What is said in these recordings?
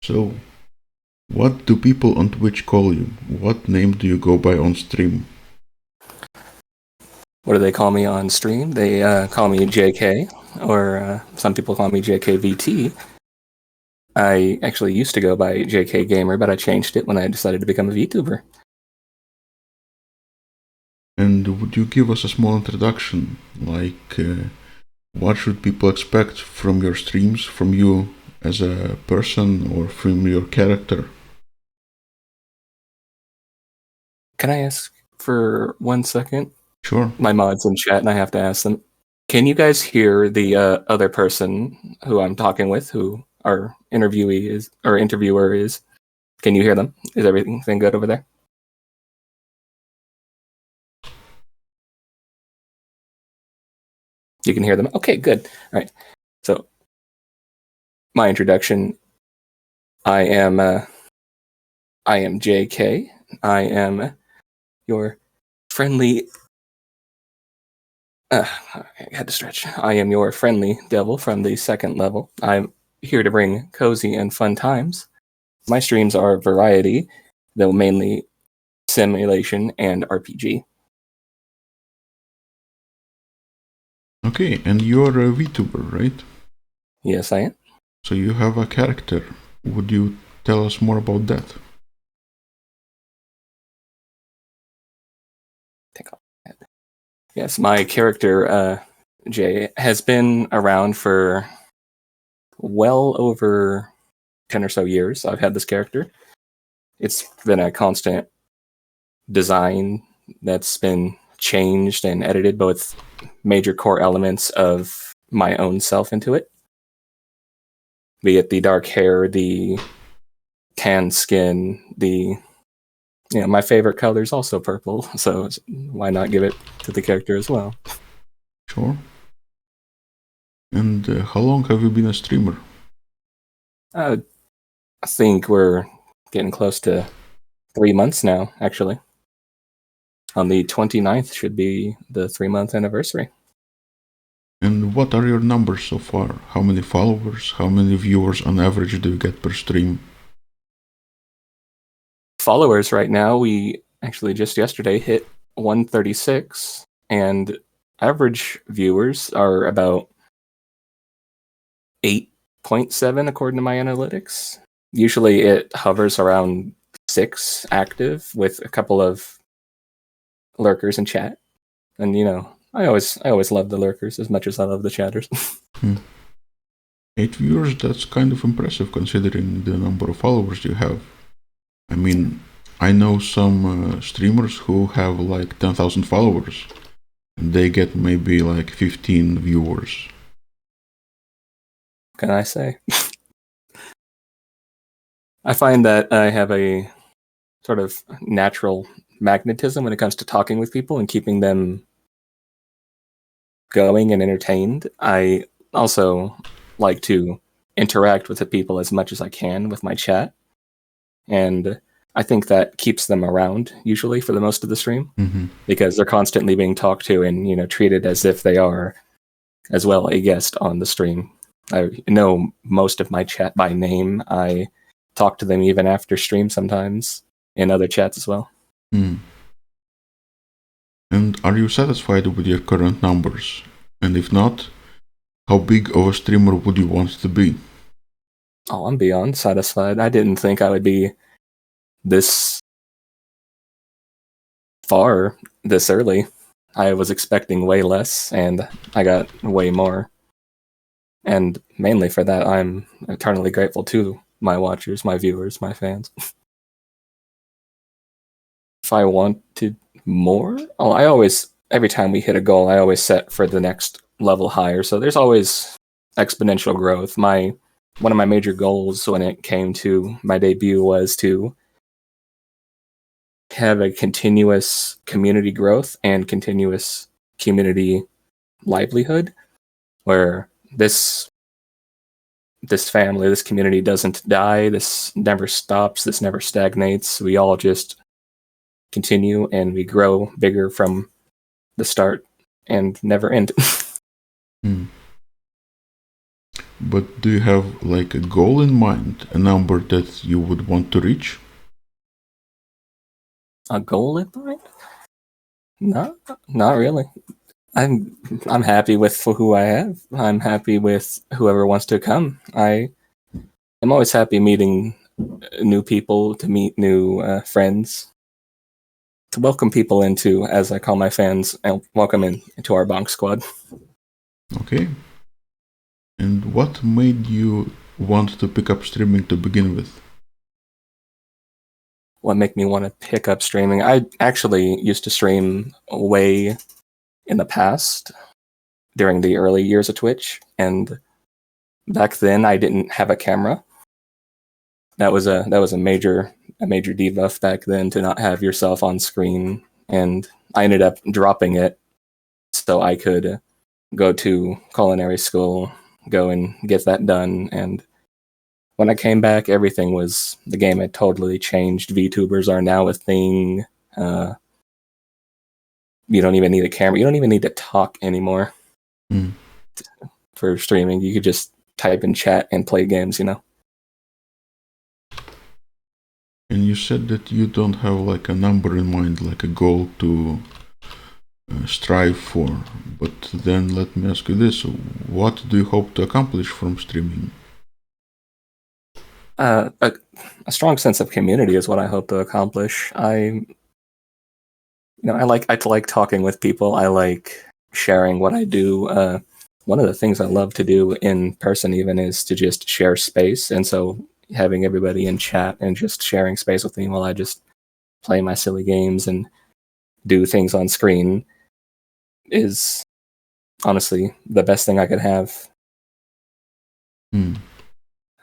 So, what do people on Twitch call you? What name do you go by on stream? What do they call me on stream? They call me JayKay, or some people call me JayKVT. I actually used to go by JayKay Gamer, but I changed it when I decided to become a VTuber. And would you give us a small introduction? Like, what should people expect from your streams, from you as a person, or from your character? Can I ask for 1 second? Sure. My mod's in chat and I have to ask them. Can you guys hear the other person who I'm talking with, who our interviewee is, or interviewer is? Can you hear them? Is everything good over there? You can hear them? Okay, good. All right. So, my introduction, I am JayKay. I am your friendly... I had to stretch. I am your friendly devil from the 2nd level. I'm here to bring cozy and fun times. My streams are variety, though mainly simulation and RPG. Okay, and you're a VTuber, right? Yes, I am. So you have a character. Would you tell us more about that? Take off that. Yes, my character, Jay, has been around for well over 10 or so years. I've had this character. It's been a constant design that's been changed and edited, both major core elements of my own self into it. Be it the dark hair, the tan skin, my favorite color is also purple, so why not give it to the character as well? Sure. And how long have you been a streamer? I think we're getting close to 3 months now, actually. On the 29th should be the 3-month anniversary. And what are your numbers so far? How many followers? How many viewers on average do you get per stream? Followers right now, we actually just yesterday hit 136, and average viewers are about 8.7 according to my analytics. Usually it hovers around 6 active with a couple of lurkers in chat. And I always love the lurkers as much as I love the chatters. 8 viewers, that's kind of impressive considering the number of followers you have. I mean, I know some streamers who have like 10,000 followers, and they get maybe like 15 viewers. Can I say? I find that I have a sort of natural magnetism when it comes to talking with people and keeping them going and entertained. I also like to interact with the people as much as I can with my chat, and I think that keeps them around usually for the most of the stream, because they're constantly being talked to and treated as if they are as well a guest on the stream. I know most of my chat by name. I talk to them even after stream sometimes in other chats as well. And are you satisfied with your current numbers? And if not, how big of a streamer would you want to be? Oh, I'm beyond satisfied. I didn't think I would be this far this early. I was expecting way less, and I got way more. And mainly for that, I'm eternally grateful to my watchers, my viewers, my fans. If I wanted more, every time we hit a goal, I always set for the next level higher. So there's always exponential growth. One of my major goals when it came to my debut was to have a continuous community growth and continuous community livelihood, where this family, this community doesn't die, this never stops, this never stagnates. We all just continue and we grow bigger from the start and never end. But do you have like a goal in mind, a number that you would want to reach? A goal in mind? No, not really. I'm happy with who I have. I'm happy with whoever wants to come. I am always happy meeting new people, to meet new friends, to welcome people into, as I call my fans, and welcome into our bonk squad. Okay. And what made you want to pick up streaming to begin with? What made me want to pick up streaming? I actually used to stream way in the past during the early years of Twitch, and back then I didn't have a camera. That was a major debuff back then, to not have yourself on screen, and I ended up dropping it so I could go to culinary school, go and get that done. And when I came back, the game had totally changed. VTubers are now a thing. You don't even need a camera. You don't even need to talk anymore for streaming. You could just type in chat and play games, And you said that you don't have like a number in mind, like a goal to strive for. But then let me ask you this: what do you hope to accomplish from streaming? A strong sense of community is what I hope to accomplish. I like talking with people. I like sharing what I do. One of the things I love to do in person even is to just share space. And so having everybody in chat and just sharing space with me while I just play my silly games and do things on screen is honestly the best thing I could have.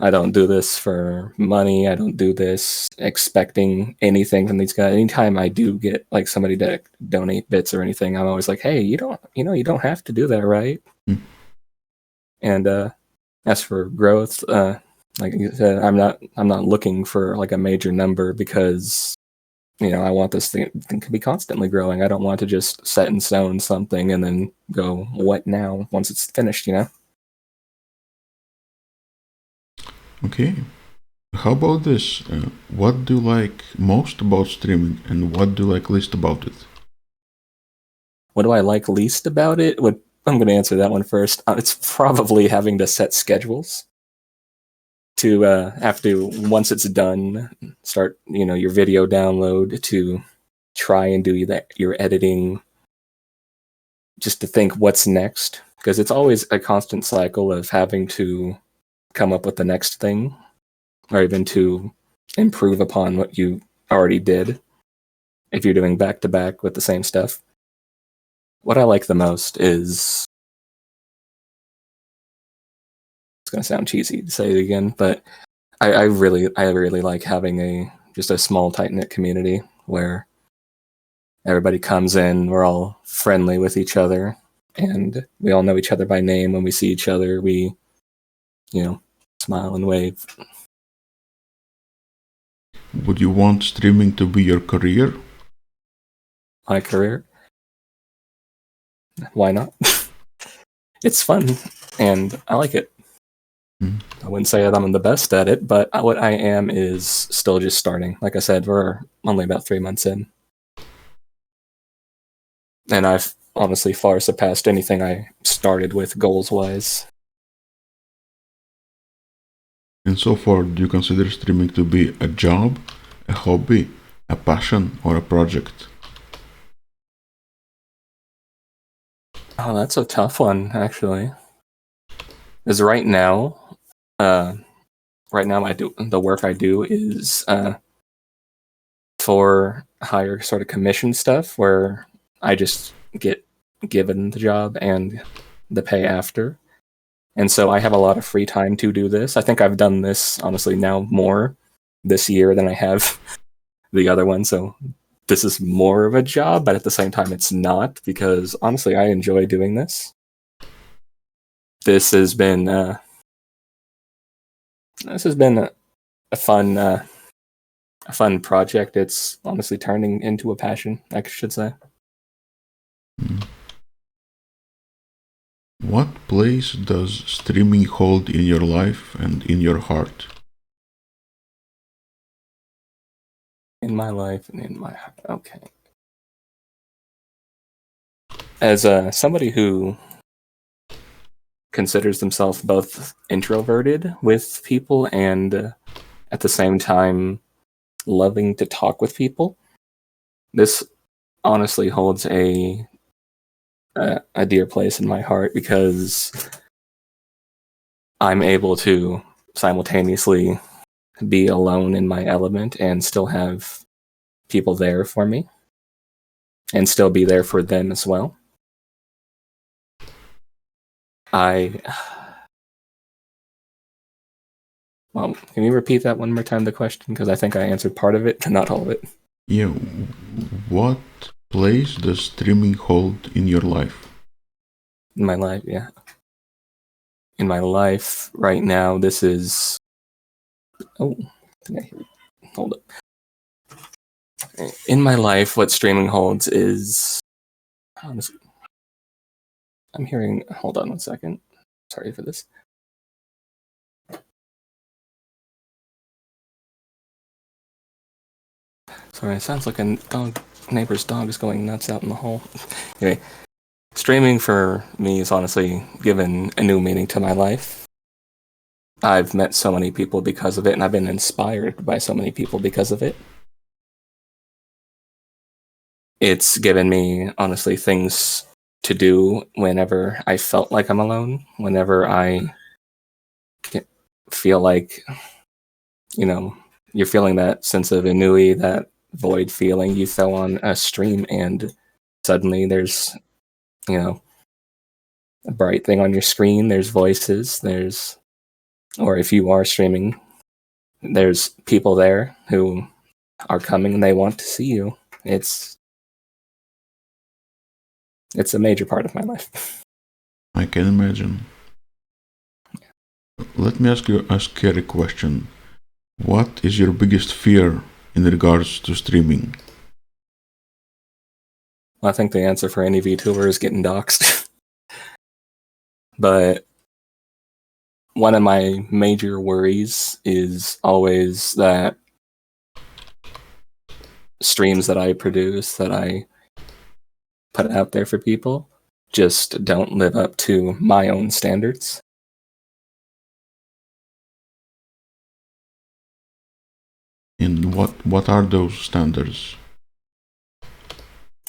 I don't do this for money. I don't do this expecting anything from these guys. Anytime I do get like somebody to donate bits or anything, I'm always like, "Hey, you don't have to do that, right?" And as for growth, like you said, I'm not looking for like a major number, because I want this thing to be constantly growing. I don't want to just set in stone something and then go, "What now?" once it's finished, Okay. How about this? What do you like most about streaming, and what do you like least about it? What do I like least about it? I'm going to answer that one first. It's probably having to set schedules to have to, once it's done, start your video download, to try and do your editing, just to think what's next, because it's always a constant cycle of having to come up with the next thing, or even to improve upon what you already did if you're doing back to back with the same stuff. What I like the most is, it's going to sound cheesy to say it again, but I really like having just a small tight knit community where everybody comes in, we're all friendly with each other, and we all know each other by name. When we see each other, we smile and wave. Would you want streaming to be your career? My career? Why not? It's fun, and I like it. I wouldn't say that I'm the best at it, but what I am is still just starting. Like I said, we're only about 3 months in. And I've honestly far surpassed anything I started with goals-wise. And so far, do you consider streaming to be a job, a hobby, a passion, or a project? Oh, that's a tough one, actually. Because right now, the work I do is for higher sort of commission stuff, where I just get given the job and the pay after. And so I have a lot of free time to do this. I think I've done this, honestly, now more this year than I have the other one. So this is more of a job, but at the same time, it's not, because honestly, I enjoy doing this. This has been a fun project. It's honestly turning into a passion, I should say. What place does streaming hold in your life and in your heart? In my life and in my heart. Okay. As somebody who considers themselves both introverted with people and at the same time loving to talk with people, this honestly holds a dear place in my heart because I'm able to simultaneously be alone in my element and still have people there for me and still be there for them as well. Well, can you repeat that one more time, the question? Because I think I answered part of it, but not all of it. Yeah, what place does streaming hold in your life? In my life, yeah. In my life right now, this is... Oh, hold up. In my life, what streaming holds is... I'm hearing... Hold on one second. Sorry for this. Sorry, it sounds like a neighbor's dog is going nuts out in the hall. Anyway, streaming for me has honestly given a new meaning to my life. I've met so many people because of it, and I've been inspired by so many people because of it. It's given me, honestly, things to do whenever I felt like I'm alone, whenever I feel like, you're feeling that sense of ennui, that void feeling. You throw on a stream and suddenly there's, a bright thing on your screen, there's voices, or if you are streaming, there's people there who are coming and they want to see you. It's a major part of my life. I can imagine. Let me ask you a scary question. What is your biggest fear in regards to streaming? Well, I think the answer for any VTuber is getting doxxed. But one of my major worries is always that streams that I produce, that I put out there for people, just don't live up to my own standards. And what are those standards?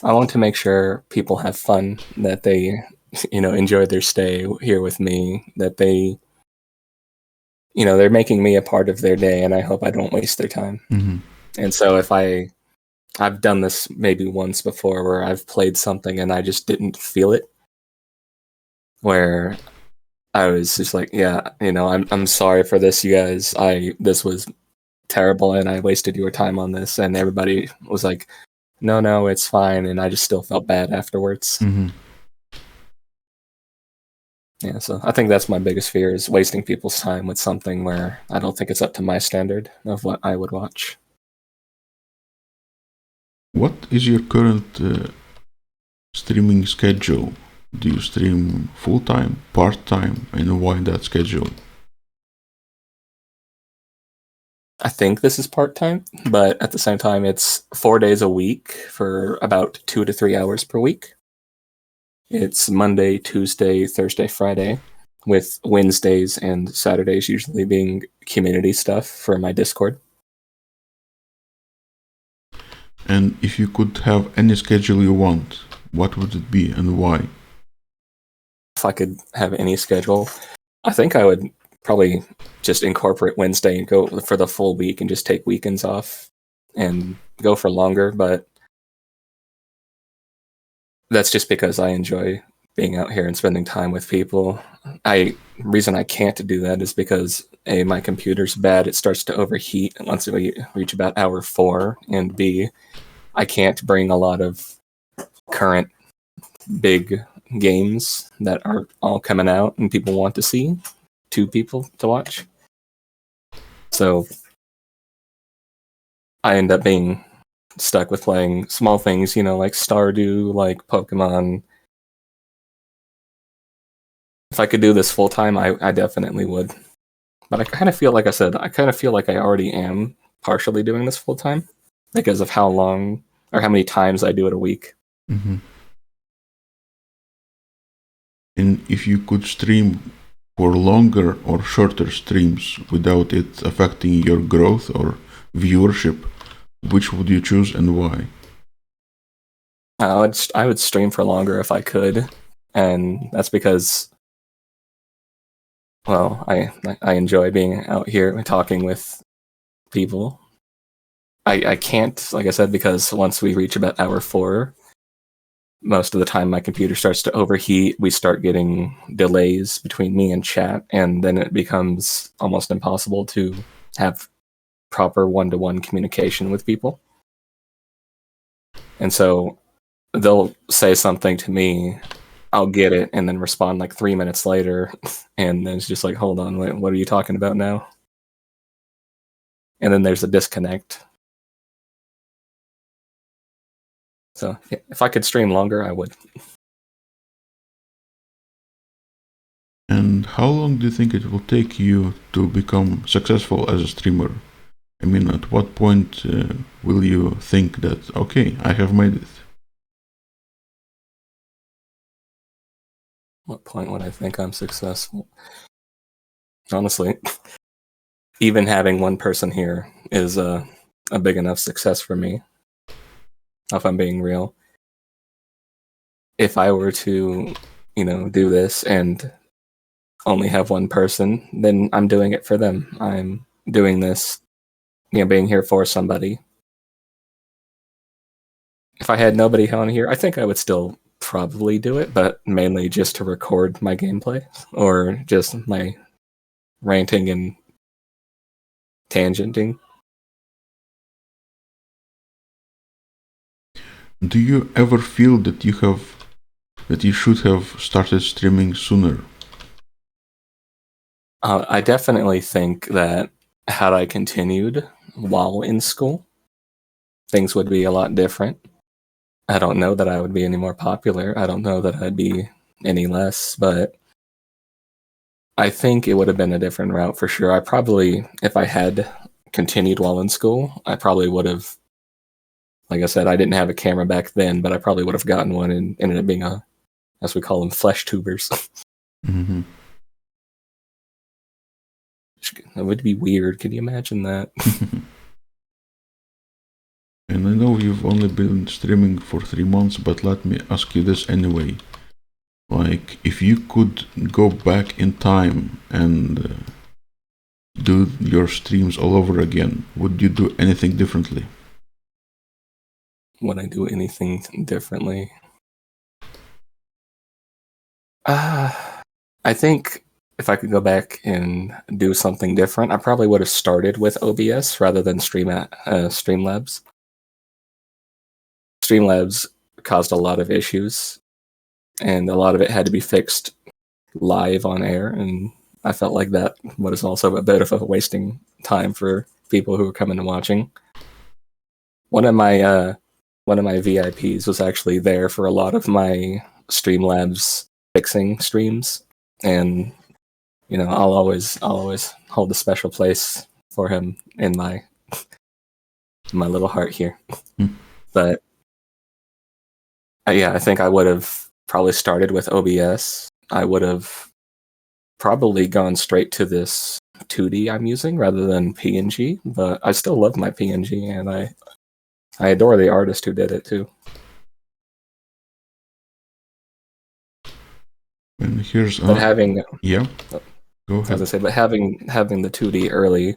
I want to make sure people have fun, that they, enjoy their stay here with me, that they, they're making me a part of their day, and I hope I don't waste their time. Mm-hmm. And so if I've done this maybe once before where I've played something and I just didn't feel it, where I was just like, yeah, I'm sorry for this, you guys. This was terrible and I wasted your time on this. And everybody was like, no, it's fine. And I just still felt bad afterwards. Mm-hmm. Yeah, so I think that's my biggest fear, is wasting people's time with something where I don't think it's up to my standard of what I would watch. What is your current streaming schedule? Do you stream full-time, part-time, and why that schedule? I think this is part-time, but at the same time, it's 4 days a week for about 2 to 3 hours per week. It's Monday, Tuesday, Thursday, Friday, with Wednesdays and Saturdays usually being community stuff for my Discord. And if you could have any schedule you want, what would it be and why? If I could have any schedule, I think I would probably just incorporate Wednesday and go for the full week and just take weekends off and go for longer, but that's just because I enjoy being out here and spending time with people. Reason I can't do that is because A, my computer's bad, it starts to overheat once we reach about hour 4, and B, I can't bring a lot of current big games that are all coming out and people want to see to people to watch. So I end up being stuck with playing small things, like Stardew, like Pokemon, if I could do this full time, I definitely would. But I kind of feel like I said, I kind of feel like I already am partially doing this full time because of how long or how many times I do it a week. Mm-hmm. And if you could stream for longer or shorter streams without it affecting your growth or viewership, which would you choose and why? I would stream for longer if I could, and that's because, well, I enjoy being out here talking with people. I can't, like I said, because once we reach about hour 4, most of the time my computer starts to overheat. We start getting delays between me and chat, and then it becomes almost impossible to have proper one-to-one communication with people. And so they'll say something to me, I'll get it, and then respond like 3 minutes later, and then it's just like, hold on, wait, what are you talking about now? And then there's a disconnect. So if I could stream longer, I would. And how long do you think it will take you to become successful as a streamer? I mean, at what point will you think that, okay, I have made it? What point would I think I'm successful? Honestly, even having one person here is a big enough success for me, if I'm being real. If I were to, do this and only have one person, then I'm doing it for them. I'm doing this, being here for somebody. If I had nobody on here, I think I would still probably do it, but mainly just to record my gameplay or just my ranting and tangenting. Do you ever feel that you should have started streaming sooner? I definitely think that had I continued while in school, things would be a lot different. I don't know that I would be any more popular. I don't know that I'd be any less, but I think it would have been a different route for sure. I probably, if I had continued while in school, I probably would have, like I said, I didn't have a camera back then, but I probably would have gotten one and ended up being as we call them, flesh tubers. Mm-hmm. That would be weird. Can you imagine that? And I know you've only been streaming for 3 months, but let me ask you this anyway. Like, if you could go back in time and do your streams all over again, would you do anything differently? Would I do anything differently? I think if I could go back and do something different, I probably would have started with OBS rather than Streamlabs. Streamlabs caused a lot of issues, and a lot of it had to be fixed live on air, and I felt like that was also a bit of a wasting time for people who were coming and watching. One of my VIPs was actually there for a lot of my Streamlabs fixing streams, and I'll always hold a special place for him in my little heart here. But I think I would have probably started with OBS. I would have probably gone straight to this 2D I'm using rather than PNG, but I still love my PNG, and I adore the artist who did it too. And here's but having yeah, go ahead. As I say, but having the 2D early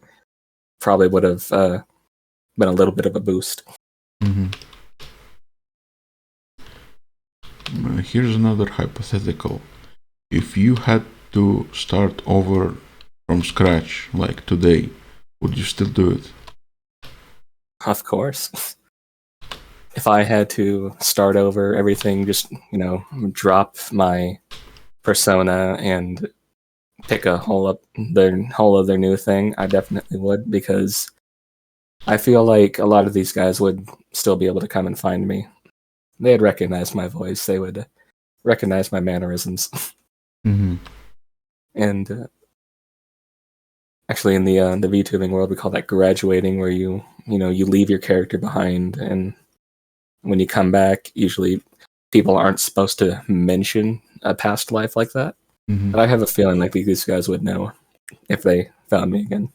probably would have been a little bit of a boost. Mm-hmm. Here's another hypothetical. If you had to start over from scratch, like today, would you still do it? Of course. If I had to start over everything, just, drop my persona and pick a whole other new thing, I definitely would, because I feel like a lot of these guys would still be able to come and find me. They'd recognize my voice. They would recognize my mannerisms. Mm-hmm. And actually, in the VTubing world, we call that graduating, where you leave your character behind, and when you come back, usually people aren't supposed to mention a past life like that. Mm-hmm. But I have a feeling like these guys would know if they found me again.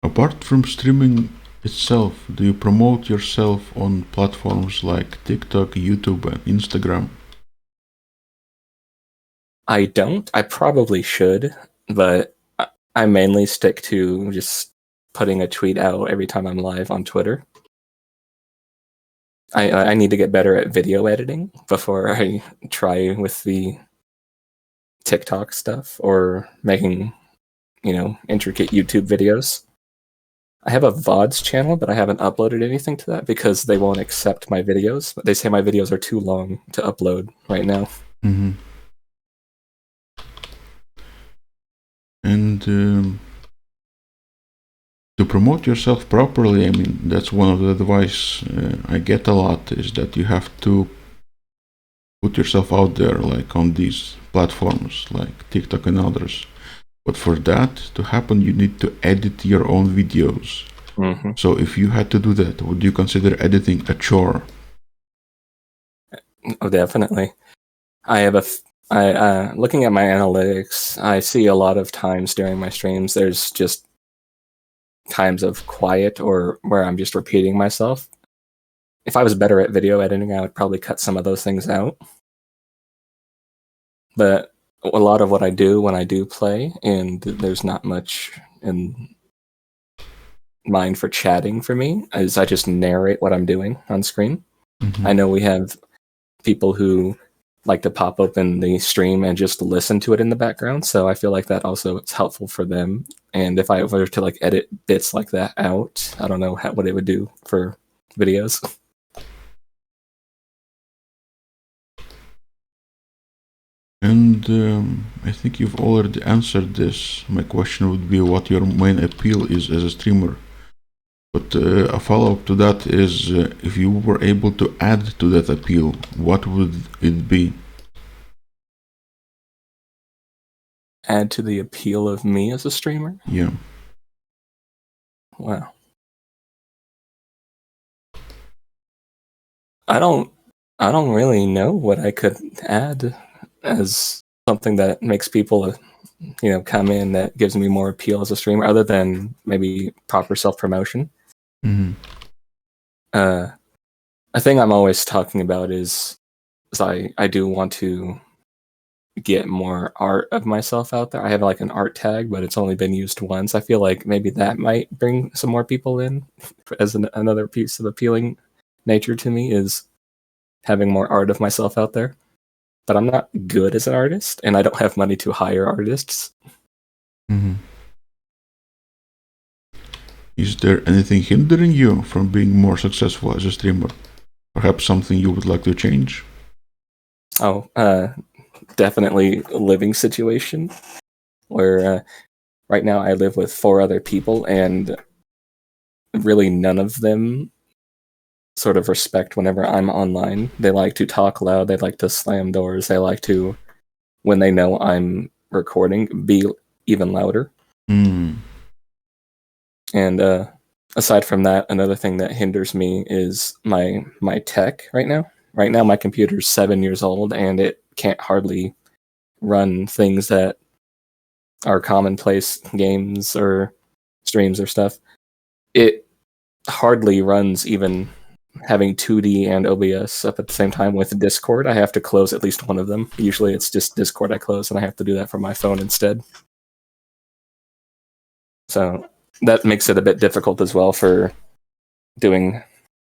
Apart from streaming itself, do you promote yourself on platforms like TikTok, YouTube, and Instagram? I don't. I probably should, but I mainly stick to just putting a tweet out every time I'm live on Twitter. I need to get better at video editing before I try with the TikTok stuff or making, intricate YouTube videos. I have a VODs channel, but I haven't uploaded anything to that because they won't accept my videos. They say my videos are too long to upload right now. Mm-hmm. And to promote yourself properly, I mean, that's one of the advice I get a lot, is that you have to put yourself out there, like on these platforms like TikTok and others. But for that to happen, you need to edit your own videos. Mm-hmm. So if you had to do that, would you consider editing a chore? Oh, definitely. I have looking at my analytics, I see a lot of times during my streams, there's just times of quiet or where I'm just repeating myself. If I was better at video editing, I would probably cut some of those things out. But a lot of what I do when I do play, and there's not much in mind for chatting for me, is I just narrate what I'm doing on screen. Mm-hmm. I know we have people who like to pop open the stream and just listen to it in the background, so I feel like that also is helpful for them. And if I were to like edit bits like that out, I don't know what it would do for videos. And I think you've already answered this. My question would be what your main appeal is as a streamer. But a follow-up to that is, if you were able to add to that appeal, what would it be? Add to the appeal of me as a streamer? Yeah. Wow. I don't really know what I could add as something that makes people come in that gives me more appeal as a streamer, other than maybe proper self-promotion. Mm-hmm. A thing I'm always talking about is I do want to get more art of myself out there. I have like an art tag, but it's only been used once. I feel like maybe that might bring some more people in as another piece of appealing nature to me, is having more art of myself out there. But I'm not good as an artist, and I don't have money to hire artists. Mm-hmm. Is there anything hindering you from being more successful as a streamer? Perhaps something you would like to change? Oh, definitely living situation, where right now I live with 4 other people, and really none of them sort of respect whenever I'm online. They like to talk loud, they like to slam doors, they like to, when they know I'm recording, be even louder. Mm. And aside from that, another thing that hinders me is my tech right now. Right now, my computer's 7 years old, and it can't hardly run things that are commonplace games or streams or stuff. It hardly runs even having 2D and OBS up at the same time with Discord. I have to close at least one of them. Usually it's just Discord I close, and I have to do that from my phone instead. So that makes it a bit difficult as well for doing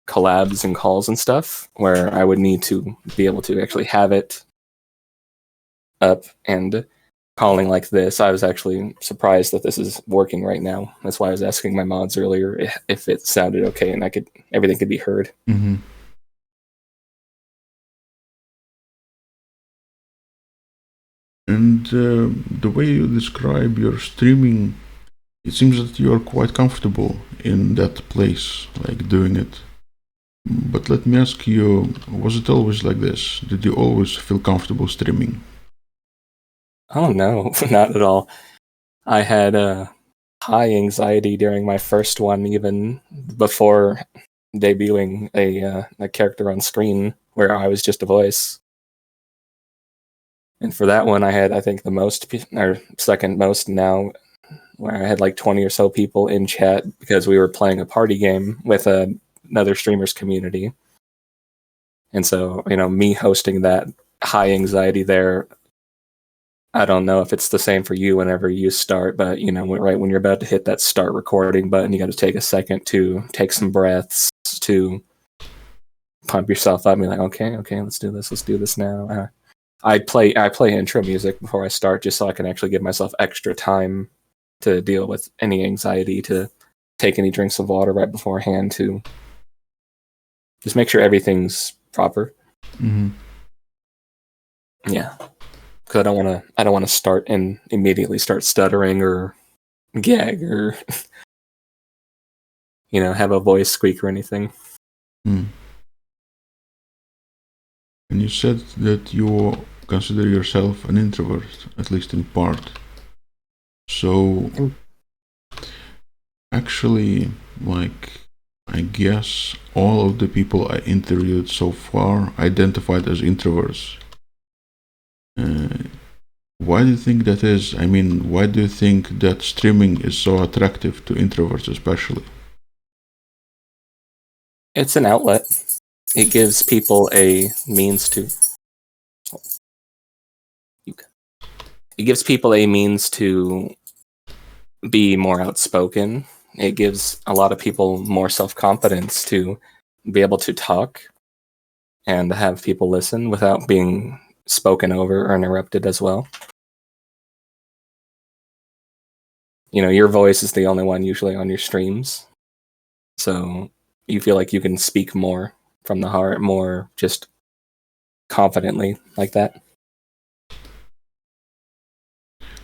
collabs and calls and stuff, where I would need to be able to actually have it up and calling like this. I was actually surprised that this is working right now. That's why I was asking my mods earlier if it sounded okay and everything could be heard. Mm-hmm. And the way you describe your streaming, it seems that you are quite comfortable in that place, like doing it. But let me ask you, was it always like this? Did you always feel comfortable streaming? Oh no, not at all. I had high anxiety during my first one, even before debuting a character on screen where I was just a voice. And for that one, I had, I think, the most, or second most now, where I had like 20 or so people in chat because we were playing a party game with another streamer's community. And so, me hosting that high anxiety there, I don't know if it's the same for you whenever you start, but, right when you're about to hit that start recording button, you got to take a second to take some breaths, to pump yourself up and be like, okay, let's do this now. I play intro music before I start just so I can actually give myself extra time to deal with any anxiety, to take any drinks of water right beforehand, to just make sure everything's proper. Mm-hmm. Yeah, because I don't want to start and immediately start stuttering or gag or have a voice squeak or anything. Mm. And you said that you consider yourself an introvert, at least in part. So, actually, I guess all of the people I interviewed so far identified as introverts. Why do you think that is? I mean, why do you think that streaming is so attractive to introverts, especially? It's an outlet. It gives people a means to. It gives people a means to be more outspoken. It gives a lot of people more self-confidence to be able to talk and have people listen without being spoken over or interrupted as well. Your voice is the only one usually on your streams. So you feel like you can speak more from the heart, more just confidently like that.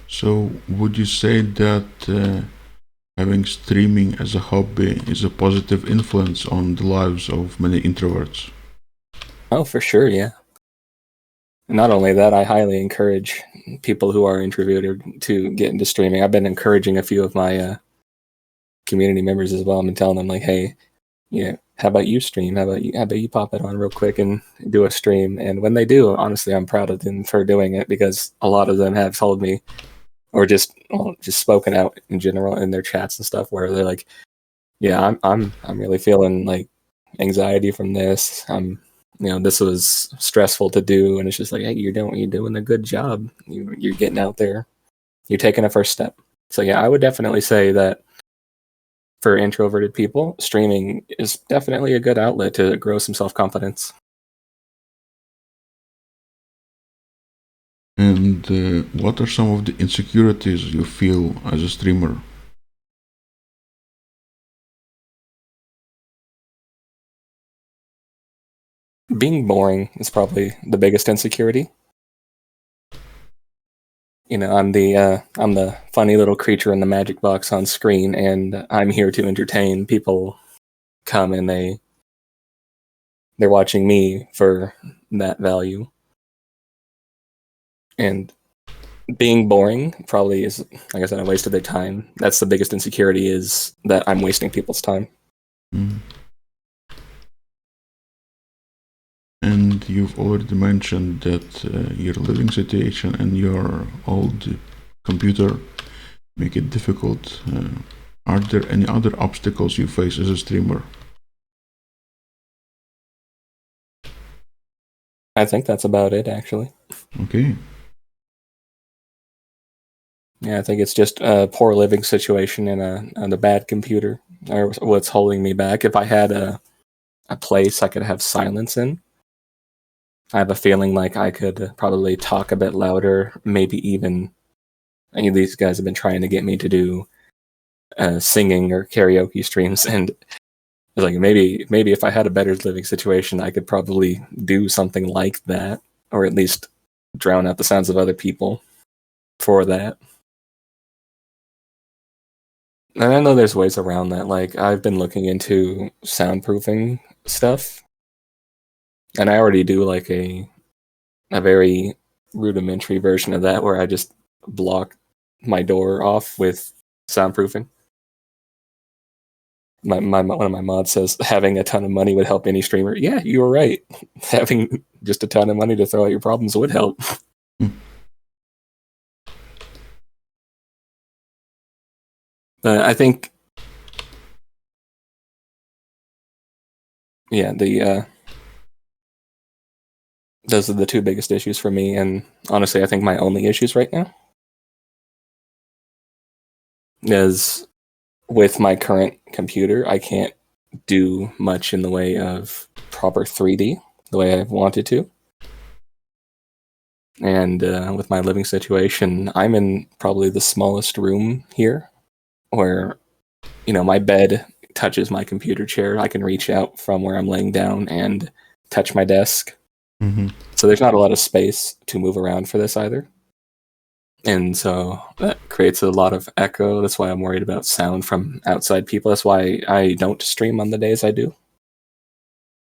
So, would you say that having streaming as a hobby is a positive influence on the lives of many introverts? Oh, for sure, yeah. Not only that, I highly encourage people who are introverted to get into streaming. I've been encouraging a few of my community members as well. I've been telling them like, hey, how about you stream? How about you pop it on real quick and do a stream? And when they do, honestly, I'm proud of them for doing it, because a lot of them have told me, or just spoken out in general in their chats and stuff, where they're like, yeah, I'm really feeling like anxiety from this. This was stressful to do, and it's just like, hey, you're doing a good job. You're getting out there. You're taking a first step. So yeah, I would definitely say that for introverted people, streaming is definitely a good outlet to grow some self-confidence. And what are some of the insecurities you feel as a streamer? Being boring is probably the biggest insecurity. I'm the funny little creature in the magic box on screen, and I'm here to entertain. People come and they're watching me for that value. And being boring probably is, like I said, a waste of their time. That's the biggest insecurity, is that I'm wasting people's time. Mm. And you've already mentioned that your living situation and your old computer make it difficult. Are there any other obstacles you face as a streamer? I think that's about it, actually. Okay. Yeah, I think it's just a poor living situation and a bad computer are what's holding me back. If I had a place I could have silence in, I have a feeling like I could probably talk a bit louder. Maybe even any of these guys have been trying to get me to do singing or karaoke streams, and it's like maybe if I had a better living situation, I could probably do something like that, or at least drown out the sounds of other people for that. And I know there's ways around that. Like I've been looking into soundproofing stuff, and I already do like a very rudimentary version of that where I just block my door off with soundproofing. One of my mods says having a ton of money would help any streamer. Yeah, you were right. Having just a ton of money to throw at your problems would help. But I think, yeah, the those are the two biggest issues for me, and honestly, I think my only issues right now is with my current computer. I can't do much in the way of proper 3D the way I wanted to. And with my living situation, I'm in probably the smallest room here where, my bed touches my computer chair. I can reach out from where I'm laying down and touch my desk. Mm-hmm. So there's not a lot of space to move around for this either. And so that creates a lot of echo. That's why I'm worried about sound from outside people. That's why I don't stream on the days I do.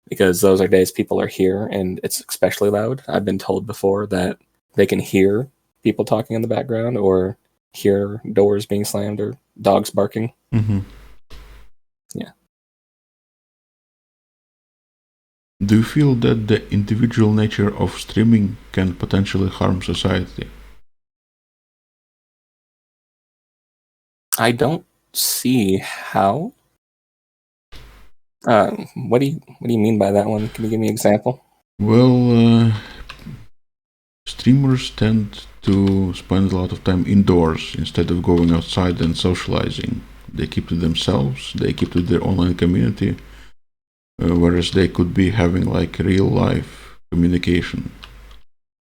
Because those are days people are here and it's especially loud. I've been told before that they can hear people talking in the background or hear doors being slammed or dogs barking. Mm-hmm. Yeah. Do you feel that the individual nature of streaming can potentially harm society? I don't see how. What do you mean by that one? Can you give me an example? Well, streamers tend to spend a lot of time indoors instead of going outside and socializing. They keep to themselves, they keep to their online community, whereas they could be having like real life communication.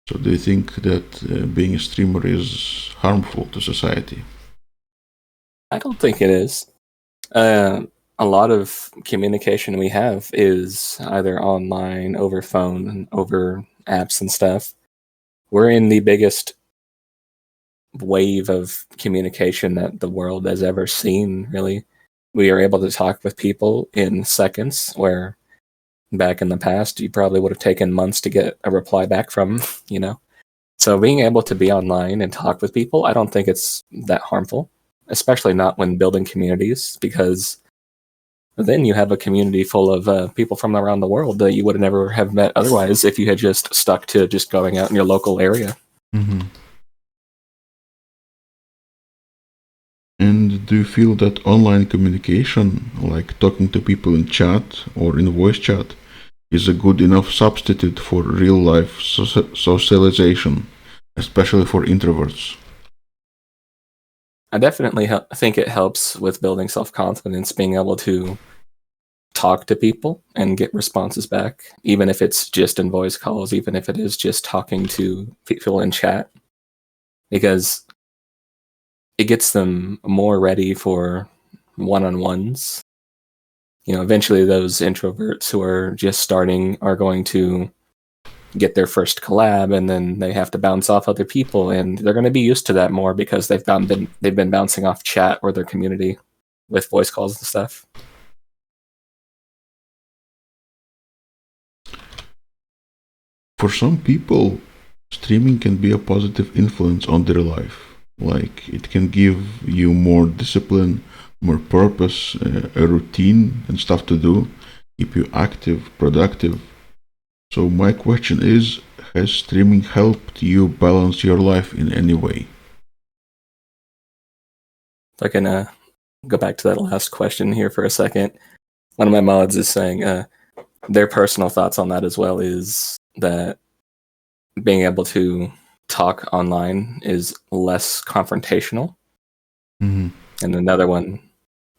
So do you think that being a streamer is harmful to society? I don't think it is. A lot of communication we have is either online, over phone, over apps and stuff. We're in the biggest wave of communication that the world has ever seen, really. We are able to talk with people in seconds, where back in the past, you probably would have taken months to get a reply back from, So being able to be online and talk with people, I don't think it's that harmful, especially not when building communities, because then you have a community full of people from around the world that you would never have met otherwise if you had just stuck to just going out in your local area. Mm-hmm. And do you feel that online communication, like talking to people in chat or in voice chat, is a good enough substitute for real life socialization, especially for introverts? I definitely think it helps with building self-confidence, being able to talk to people and get responses back, even if it's just in voice calls, even if it is just talking to people in chat, because it gets them more ready for one-on-ones. Eventually those introverts who are just starting are going to get their first collab, and then they have to bounce off other people, and they're going to be used to that more because they've been bouncing off chat or their community with voice calls and stuff. For some people, streaming can be a positive influence on their life. Like it can give you more discipline, more purpose, a routine and stuff to do, keep you active, productive. So my question is, has streaming helped you balance your life in any way? If I can go back to that last question here for a second. One of my mods is saying their personal thoughts on that as well is that being able to talk online is less confrontational. Mm-hmm. And another one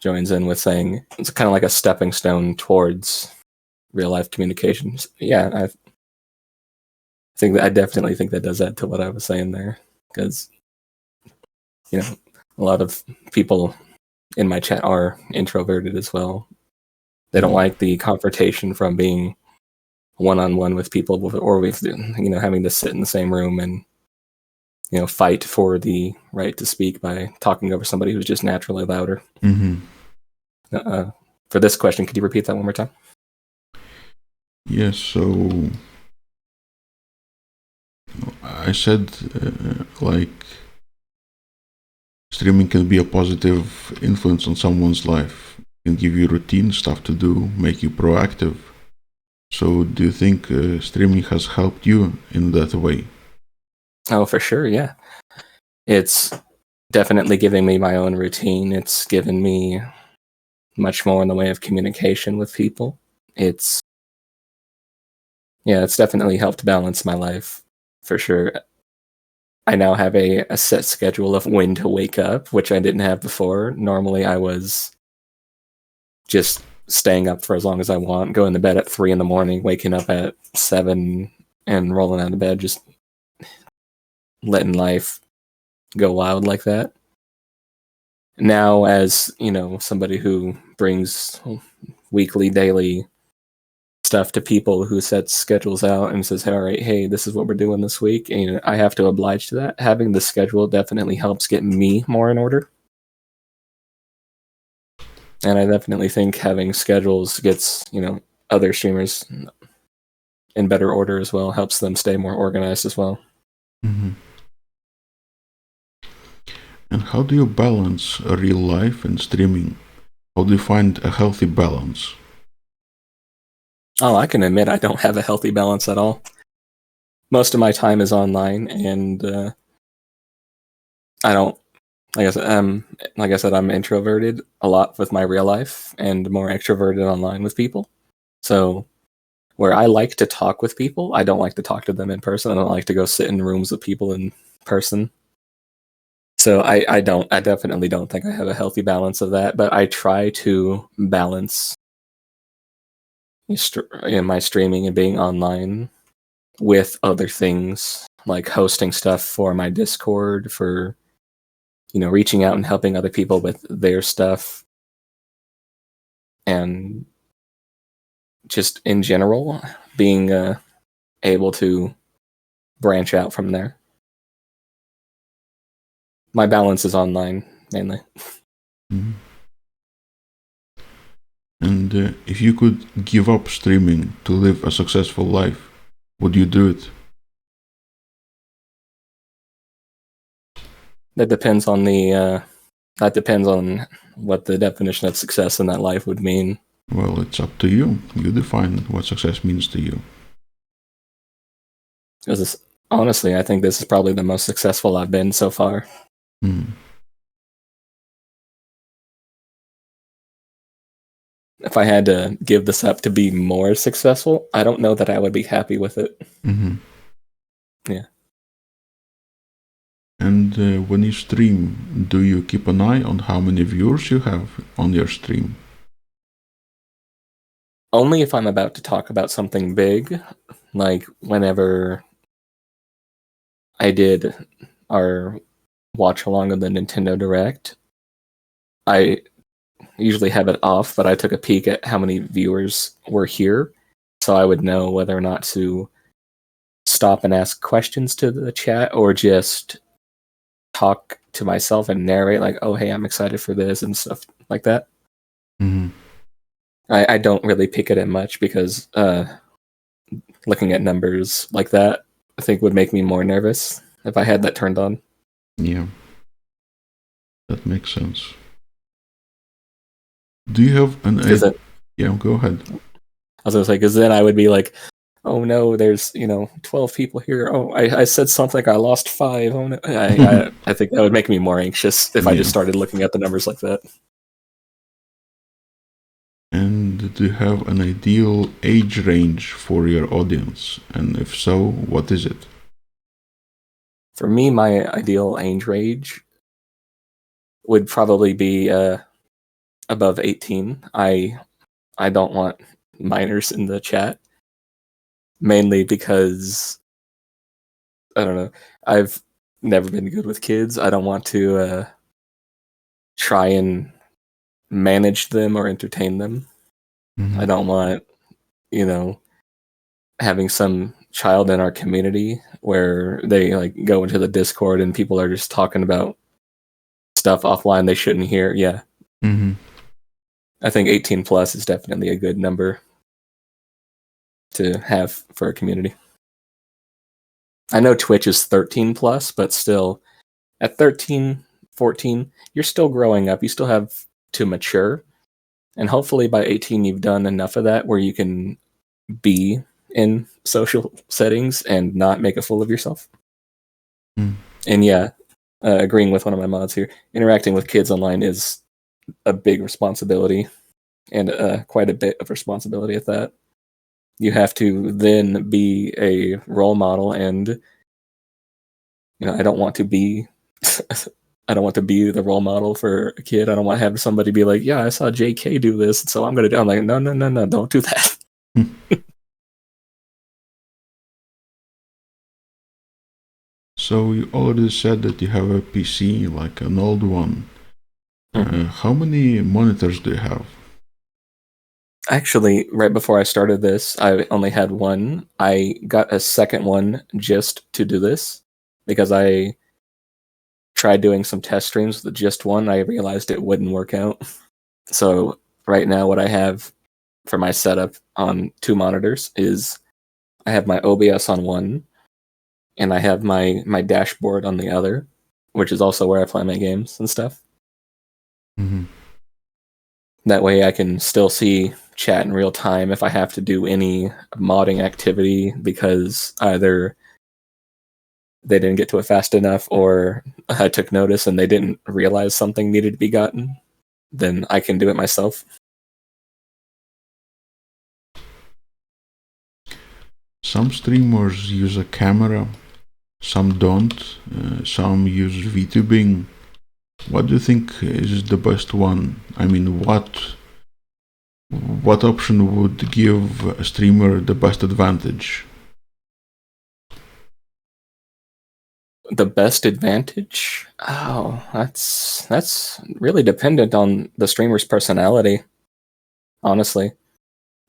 joins in with saying it's kind of like a stepping stone towards real life communications. Yeah, I definitely think that does add to what I was saying there, because a lot of people in my chat are introverted as well. They don't like the confrontation from being one-on-one with people, or with having to sit in the same room and fight for the right to speak by talking over somebody who's just naturally louder. Mm-hmm. For this question, could you repeat that one more time? Yes, so I said like streaming can be a positive influence on someone's life. It can give you routine stuff to do, make you proactive. So do you think streaming has helped you in that way? Oh, for sure, yeah. It's definitely giving me my own routine. It's given me much more in the way of communication with people. It's definitely helped balance my life for sure. I now have a set schedule of when to wake up, which I didn't have before. Normally, I was just staying up for as long as I want, going to bed at 3 in the morning, waking up at 7, and rolling out of bed, just letting life go wild like that. Now, as somebody who brings weekly, daily stuff to people, who sets schedules out and says, all right, hey, this is what we're doing this week, and I have to oblige to that. Having the schedule definitely helps get me more in order. And I definitely think having schedules gets, other streamers in better order as well, helps them stay more organized as well. Mm-hmm. And how do you balance real life and streaming? How do you find a healthy balance? Oh, I can admit I don't have a healthy balance at all. Most of my time is online, and I don't. Like I said, I'm introverted a lot with my real life, and more extroverted online with people. So, where I like to talk with people, I don't like to talk to them in person. I don't like to go sit in rooms with people in person. So I definitely don't think I have a healthy balance of that, but I try to balance my streaming and being online with other things, like hosting stuff for my Discord, for reaching out and helping other people with their stuff, and just in general being able to branch out from there. My balance is online mainly. Mm-hmm. And if you could give up streaming to live a successful life, would you do it? That depends on what the definition of success in that life would mean. Well, it's up to you. You define what success means to you. Because honestly, I think this is probably the most successful I've been so far. Mm. If I had to give this up to be more successful, I don't know that I would be happy with it. Mm-hmm. Yeah. And when you stream, do you keep an eye on how many viewers you have on your stream? Only if I'm about to talk about something big, like whenever I did our watch along of the Nintendo Direct. I usually have it off, but I took a peek at how many viewers were here, so I would know whether or not to stop and ask questions to the chat or just talk to myself and narrate, like, oh, hey, I'm excited for this and stuff like that. Mm-hmm. I don't really pick it at much because looking at numbers like that, I think would make me more nervous if I had that turned on. Yeah, that makes sense. Do you have an idea? Yeah, go ahead. I was gonna say, because then I would be like, oh no, there's 12 people here. Oh, I said something, I lost 5. Oh no. I think that would make me more anxious if I just started looking at the numbers like that. And do you have an ideal age range for your audience? And if so, what is it? For me, my ideal age range would probably be above 18. I don't want minors in the chat, mainly because I don't know. I've never been good with kids. I don't want to try and manage them or entertain them. Mm-hmm. I don't want, having some child in our community where they like go into the Discord and people are just talking about stuff offline they shouldn't hear. Yeah. Mm-hmm. I think 18 plus is definitely a good number to have for a community. I know Twitch is 13 plus, but still at 13, 14, you're still growing up. You still have to mature. And hopefully by 18, you've done enough of that where you can be in social settings and not make a fool of yourself. Mm. And yeah, agreeing with one of my mods here, interacting with kids online is a big responsibility and quite a bit of responsibility at that. You have to then be a role model, and I don't want to be I don't want to be the role model for a kid. I don't want to have somebody be like, yeah, I saw JayKay do this, so I'm gonna do. I'm like, no, don't do that. So you already said that you have a PC, like an old one. Mm-hmm. How many monitors do you have? Actually, right before I started this, I only had one. I got a second one just to do this because I tried doing some test streams with just one. I realized it wouldn't work out. So right now what I have for my setup on 2 monitors is I have my OBS on one and I have my dashboard on the other, which is also where I play my games and stuff. Mm-hmm. That way I can still see chat in real time if I have to do any modding activity because either they didn't get to it fast enough or I took notice and they didn't realize something needed to be gotten, then I can do it myself. Some streamers use a camera, some don't, some use VTubing. What do you think is the best one? I mean, what option would give a streamer the best advantage? The best advantage? Oh, that's really dependent on the streamer's personality, honestly.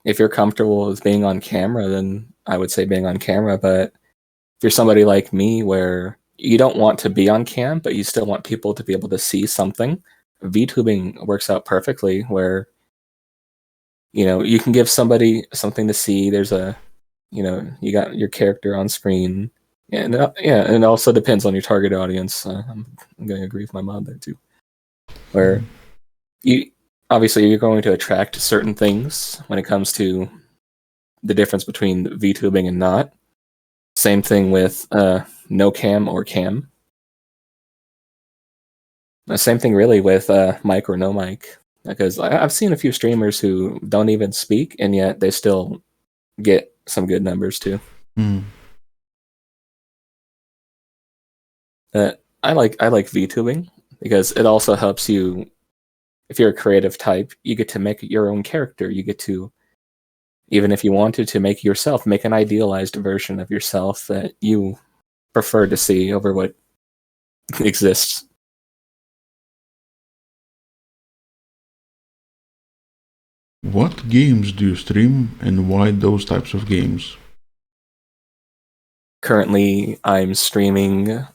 If you're comfortable with being on camera, then I would say being on camera, but if you're somebody like me where you don't want to be on cam, but you still want people to be able to see something, VTubing works out perfectly where you can give somebody something to see. There's you got your character on screen. And yeah, and it also depends on your target audience. I'm going to agree with my mod there too. Where obviously you're going to attract certain things when it comes to the difference between VTubing and not. Same thing with no cam or cam. Same thing really with mic or no mic. Because I've seen a few streamers who don't even speak and yet they still get some good numbers too. Mm. I like VTubing because it also helps you. If you're a creative type, you get to make your own character. You get to, even if you wanted to make yourself, make an idealized version of yourself that you prefer to see over what exists. What games do you stream and why those types of games? Currently, I'm streaming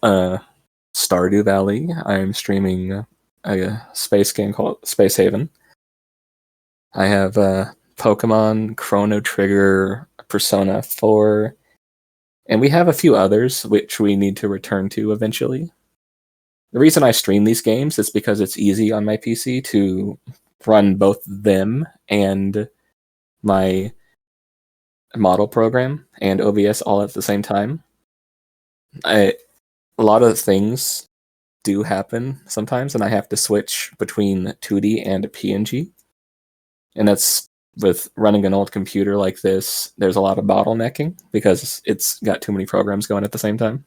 Stardew Valley. I'm streaming a space game called Space Haven. I have Pokemon, Chrono Trigger, Persona 4, and we have a few others which we need to return to eventually. The reason I stream these games is because it's easy on my PC to run both them and my model program and OBS all at the same time. A lot of things do happen sometimes, and I have to switch between 2D and PNG. And that's with running an old computer like this, there's a lot of bottlenecking because it's got too many programs going at the same time.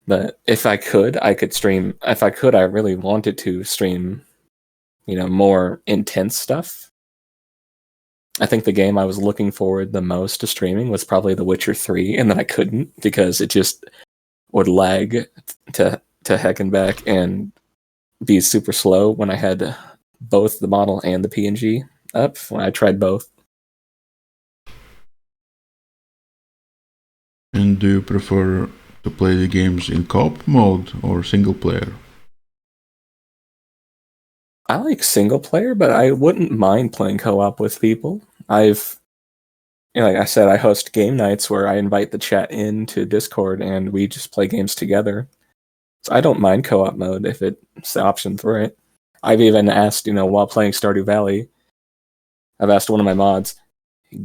But if I could, I could stream. If I could, I really wanted to stream, more intense stuff. I think the game I was looking forward the most to streaming was probably The Witcher 3, and then I couldn't because it just would lag to heck and back and be super slow when I had both the model and the PNG up when I tried both. And do you prefer to play the games in co-op mode or single player? I like single player, but I wouldn't mind playing co-op with people. Like I said, I host game nights where I invite the chat into Discord and we just play games together. So I don't mind co-op mode if it's the option for it. I've even asked, while playing Stardew Valley, I've asked one of my mods,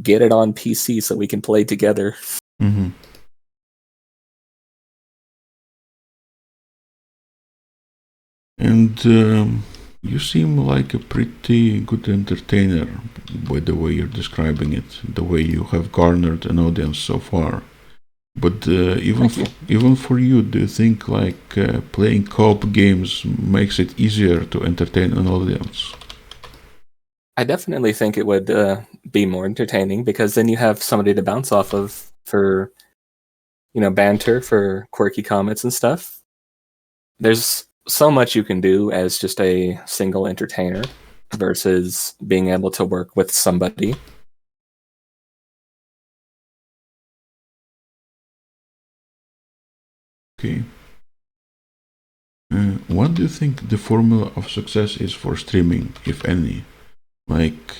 get it on PC so we can play together. Mm-hmm. And you seem like a pretty good entertainer by the way you're describing it, the way you have garnered an audience so far. But even for you, do you think like playing co-op games makes it easier to entertain an audience? I definitely think it would be more entertaining because then you have somebody to bounce off of for, banter, for quirky comments and stuff. There's so much you can do as just a single entertainer versus being able to work with somebody. Okay. What do you think the formula of success is for streaming, if any? Like,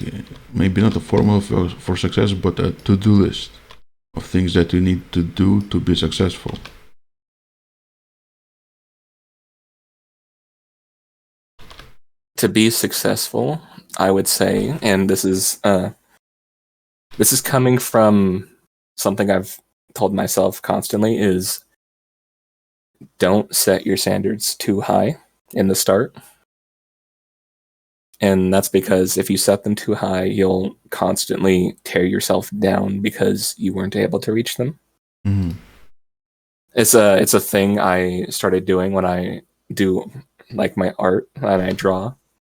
maybe not a formula for success, but a to-do list of things that you need to do to be successful. To be successful, I would say, and this is coming from something I've told myself constantly, is don't set your standards too high in the start. And that's because if you set them too high, you'll constantly tear yourself down because you weren't able to reach them. Mm-hmm. It's a thing I started doing when I do like my art and I draw,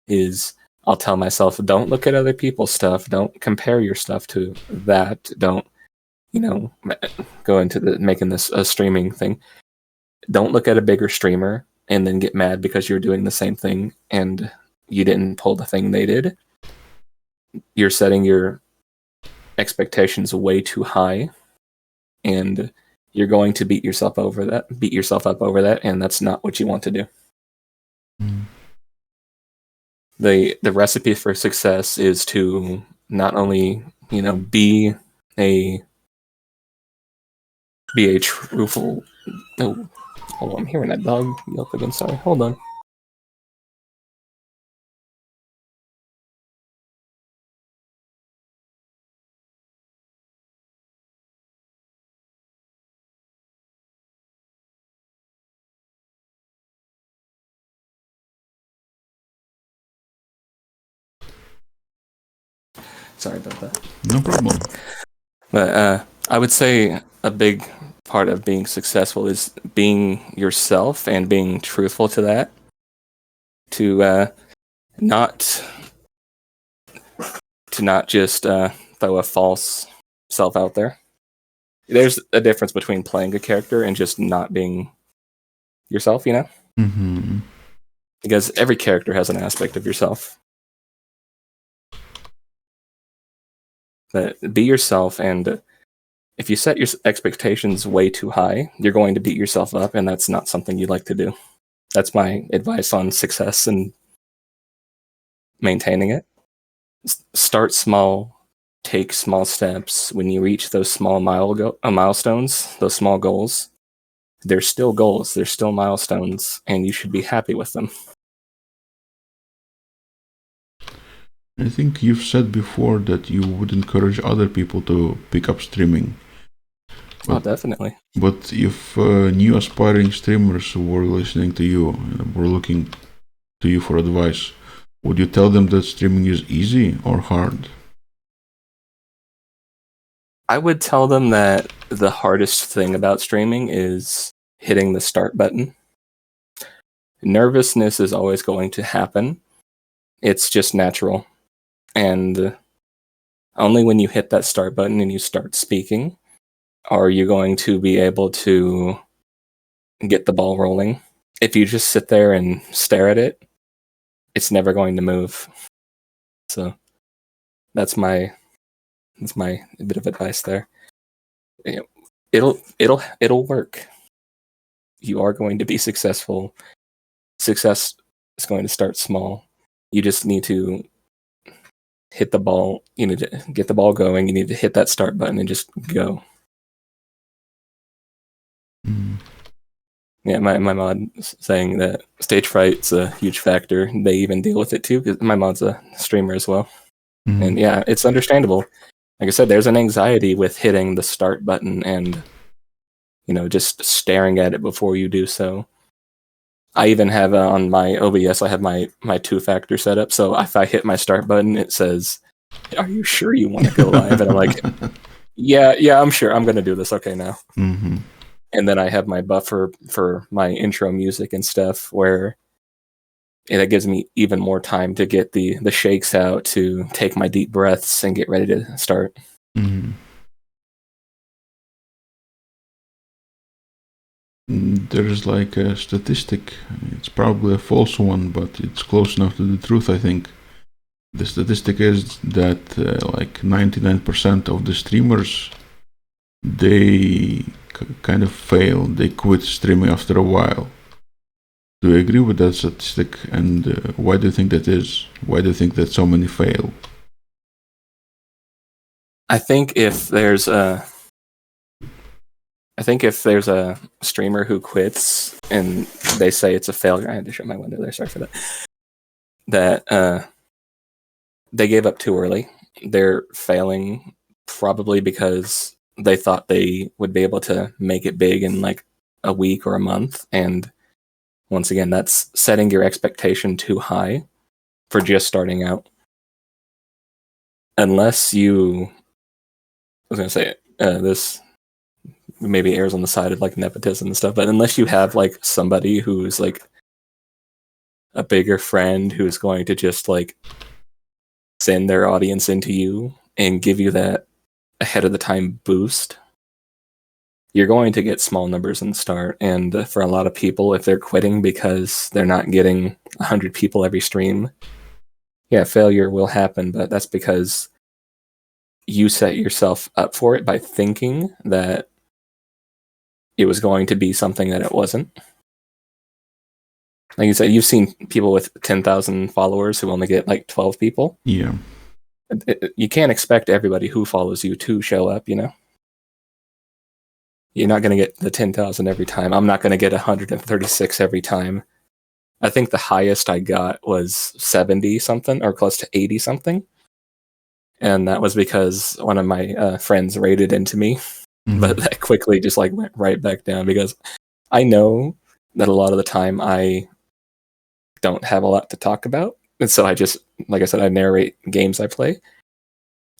is I'll tell myself, don't look at other people's stuff, don't compare your stuff to that, don't go into making this a streaming thing. Don't look at a bigger streamer and then get mad because you're doing the same thing and you didn't pull the thing they did. You're setting your expectations way too high, and you're going to beat yourself up over that, and that's not what you want to do. Mm-hmm. The recipe for success is to not only be a truthful. Oh, hold on, I'm hearing that dog yelp again. Sorry, hold on. Sorry about that. No problem. But I would say a big part of being successful is being yourself and being truthful to that. To not just throw a false self out there. There's a difference between playing a character and just not being yourself, Mm-hmm. because every character has an aspect of yourself. But be yourself, and if you set your expectations way too high, you're going to beat yourself up, and that's not something you like to do. That's my advice on success and maintaining it. Start small, take small steps. When you reach those small milestones, those small goals, they're still goals, they're still milestones, and you should be happy with them. I think you've said before that you would encourage other people to pick up streaming. Oh, definitely. But if new aspiring streamers were listening to you and were looking to you for advice, would you tell them that streaming is easy or hard? I would tell them that the hardest thing about streaming is hitting the start button. Nervousness is always going to happen. It's just natural. And only when you hit that start button and you start speaking are you going to be able to get the ball rolling. If you just sit there and stare at it, it's never going to move. So that's my bit of advice there. It'll work. You are going to be successful. Success is going to start small. You just need to hit the ball. You need to get the ball going. You need to hit that start button and just go. Mm. Yeah, my mod saying that stage fright's a huge factor. They even deal with it too, because my mod's a streamer as well. Mm. And yeah, it's understandable. Like I said, there's an anxiety with hitting the start button and, just staring at it before you do so. I even have on my OBS, I have my two-factor setup. So if I hit my start button, it says, "Are you sure you want to go live?" And I'm like, "Yeah, I'm sure. I'm going to do this. Okay, now." Mm-hmm. And then I have my buffer for my intro music and stuff, where that gives me even more time to get the shakes out, to take my deep breaths and get ready to start. Mm-hmm. There's like a statistic. It's probably a false one, but it's close enough to the truth, I think. The statistic is that like 99% of the streamers, they kind of fail. They quit streaming after a while. Do you agree with that statistic? And why do you think that is? Why do you think that so many fail? I think if there's a streamer who quits and they say it's a failure, I had to shut my window there. Sorry for that. That they gave up too early. They're failing probably because they thought they would be able to make it big in like a week or a month. And once again, that's setting your expectation too high for just starting out. Unless you, I was going to say, this maybe airs on the side of like nepotism and stuff, but unless you have like somebody who's like a bigger friend who's going to just like send their audience into you and give you that ahead of the time boost, you're going to get small numbers in the start. And for a lot of people, if they're quitting because they're not getting 100 people every stream, yeah, failure will happen, but that's because you set yourself up for it by thinking that it was going to be something that it wasn't. Like you said, you've seen people with 10,000 followers who only get like 12 people. Yeah. You can't expect everybody who follows you to show up, You're not going to get the 10,000 every time. I'm not going to get 136 every time. I think the highest I got was 70 something or close to 80 something. And that was because one of my friends raided into me. Mm-hmm. But that quickly just like went right back down, because I know that a lot of the time I don't have a lot to talk about. And so I just, like I said, I narrate games I play.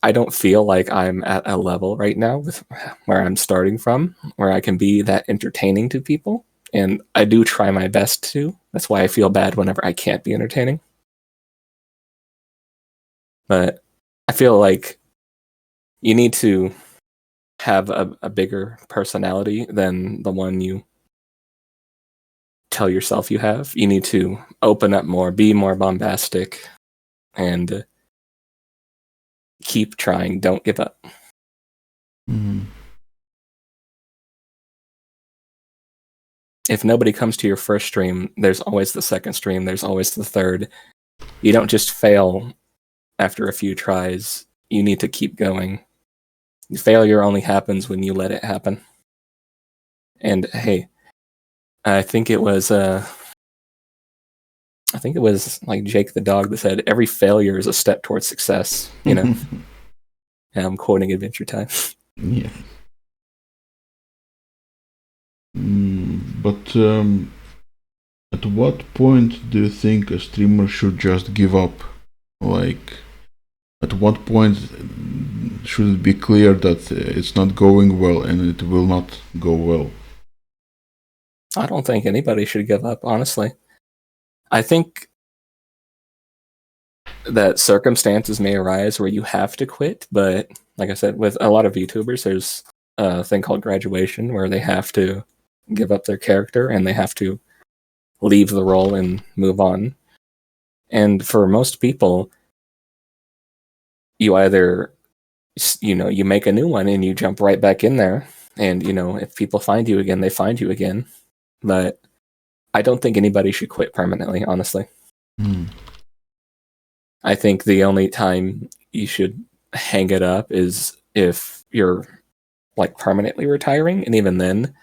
I don't feel like I'm at a level right now with where I'm starting from, where I can be that entertaining to people. And I do try my best to. That's why I feel bad whenever I can't be entertaining. But I feel like you need to have a bigger personality than the one you tell yourself you have. You need to open up more, be more bombastic, and keep trying. Don't give up. Mm-hmm. If nobody comes to your first stream, there's always the second stream. There's always the third. You don't just fail after a few tries. You need to keep going. Failure only happens when you let it happen. And hey, I think it was like Jake the dog that said, "Every failure is a step towards success." And I'm quoting Adventure Time. Yeah. But at what point do you think a streamer should just give up? Like, at what point should it be clear that it's not going well and it will not go well? I don't think anybody should give up, honestly. I think that circumstances may arise where you have to quit, but like I said, with a lot of YouTubers, there's a thing called graduation where they have to give up their character and they have to leave the role and move on. And for most people, you either, you make a new one and you jump right back in there, And, if people find you again, they find you again. But I don't think anybody should quit permanently, honestly. I think the only time you should hang it up is if you're like permanently retiring. And even then,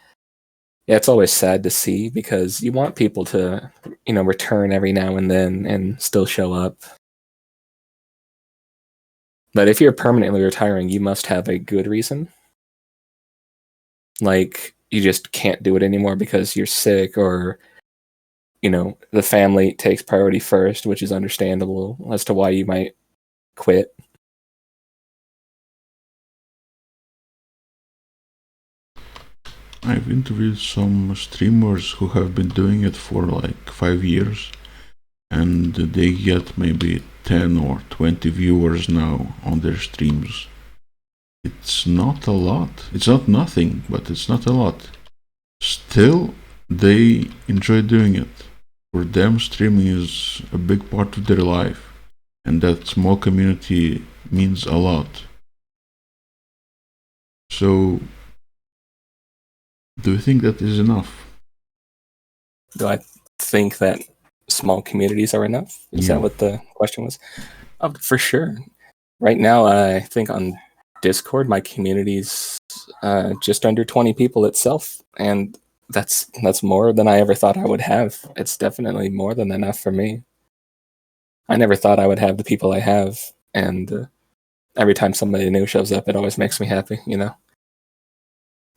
yeah, it's always sad to see because you want people to, return every now and then and still show up. But if you're permanently retiring, you must have a good reason. Like, you just can't do it anymore because you're sick or, the family takes priority first, which is understandable as to why you might quit. I've interviewed some streamers who have been doing it for like 5 years, and they get maybe 10 or 20 viewers now on their streams. It's not a lot. It's not nothing, but it's not a lot. Still, they enjoy doing it. For them, streaming is a big part of their life, and that small community means a lot. So, do you think that is enough? Do I think that small communities are enough? Is Yeah. that what the question was? For sure. Right now, I think on Discord, my community's just under 20 people itself, and that's more than I ever thought I would have. It's definitely more than enough for me. I never thought I would have the people I have, and every time somebody new shows up, it always makes me happy.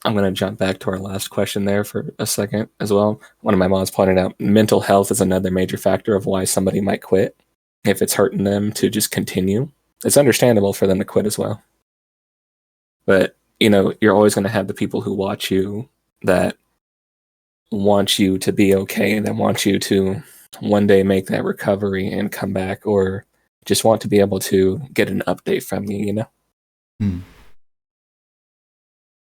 I'm going to jump back to our last question there for a second as well. One of my mods pointed out mental health is another major factor of why somebody might quit. If it's hurting them to just continue, it's understandable for them to quit as well. But, you're always going to have the people who watch you that want you to be okay, that want you to one day make that recovery and come back, or just want to be able to get an update from you,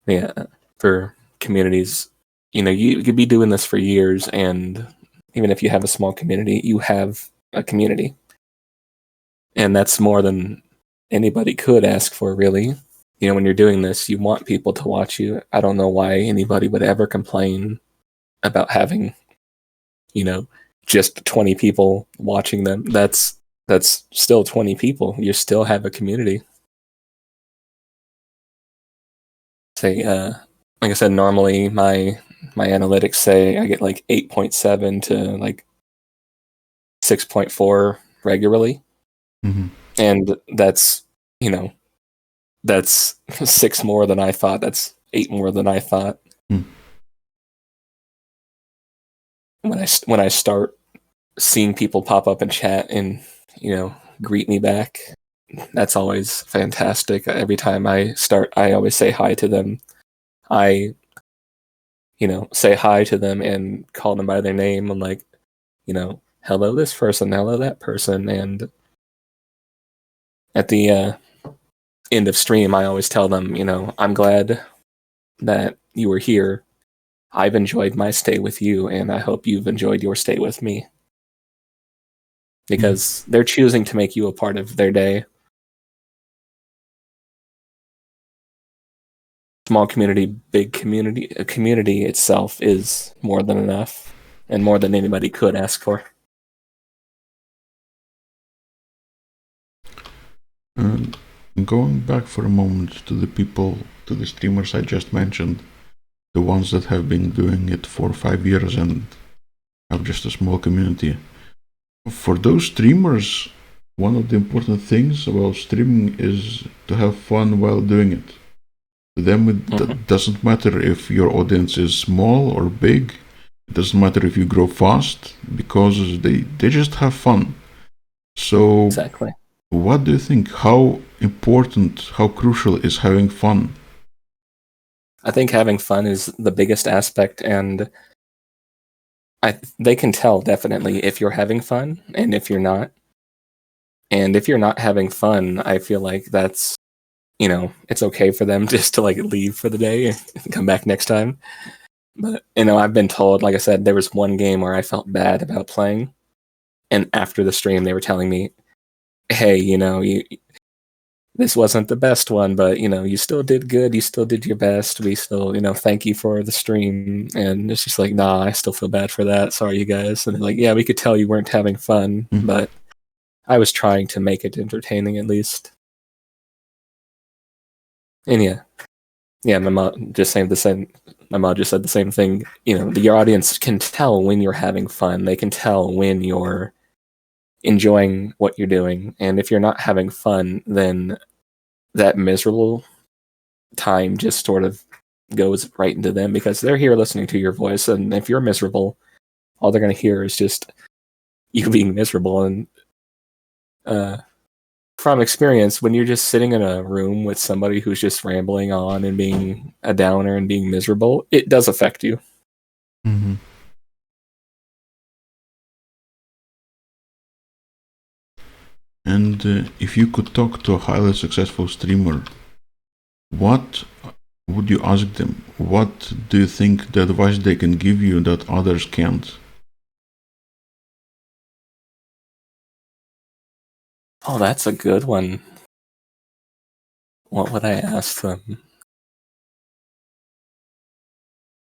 Yeah. For communities, you could be doing this for years, and even if you have a small community, you have a community. And that's more than anybody could ask for, really. When you're doing this, you want people to watch you. I don't know why anybody would ever complain about having, just 20 people watching them. That's still 20 people. You still have a community. Say, like I said, normally my analytics say I get like 8.7 to like 6.4 regularly. And that's, that's 6 more than I thought. That's 8 more than I thought. When I start seeing people pop up in chat and, greet me back, that's always fantastic. Every time I start, I always say hi to them. I, say hi to them and call them by their name. I'm like, hello this person, hello that person. And at the end of stream, I always tell them, I'm glad that you were here. I've enjoyed my stay with you, and I hope you've enjoyed your stay with me. Because they're choosing to make you a part of their day. Small community, big community, a community itself is more than enough, and more than anybody could ask for. And going back for a moment to the streamers I just mentioned, the ones that have been doing it for 5 years and have just a small community. For those streamers, one of the important things about streaming is to have fun while doing it. To them, it doesn't matter if your audience is small or big. It doesn't matter if you grow fast, because they just have fun. So, exactly. What do you think? How important, how crucial is having fun? I think having fun is the biggest aspect, and they can tell definitely if you're having fun and if you're not. And if you're not having fun, I feel like that's, it's okay for them just to like leave for the day and come back next time. But, I've been told, like I said, there was one game where I felt bad about playing. And after the stream, they were telling me, hey, this wasn't the best one, but you still did good. You still did your best. We still, thank you for the stream. And it's just like, nah, I still feel bad for that. Sorry, you guys. And they're like, yeah, we could tell you weren't having fun, but I was trying to make it entertaining at least. And yeah, my mom just saying the same. My mom just said the same thing. Your audience can tell when you're having fun. They can tell when you're enjoying what you're doing. And if you're not having fun, then that miserable time just sort of goes right into them because they're here listening to your voice. And if you're miserable, all they're going to hear is just you being miserable. And from experience, when you're just sitting in a room with somebody who's just rambling on and being a downer and being miserable, it does affect you. Mm-hmm. And if you could talk to a highly successful streamer, what would you ask them? What do you think the advice they can give you that others can't? Oh, that's a good one. What would I ask them?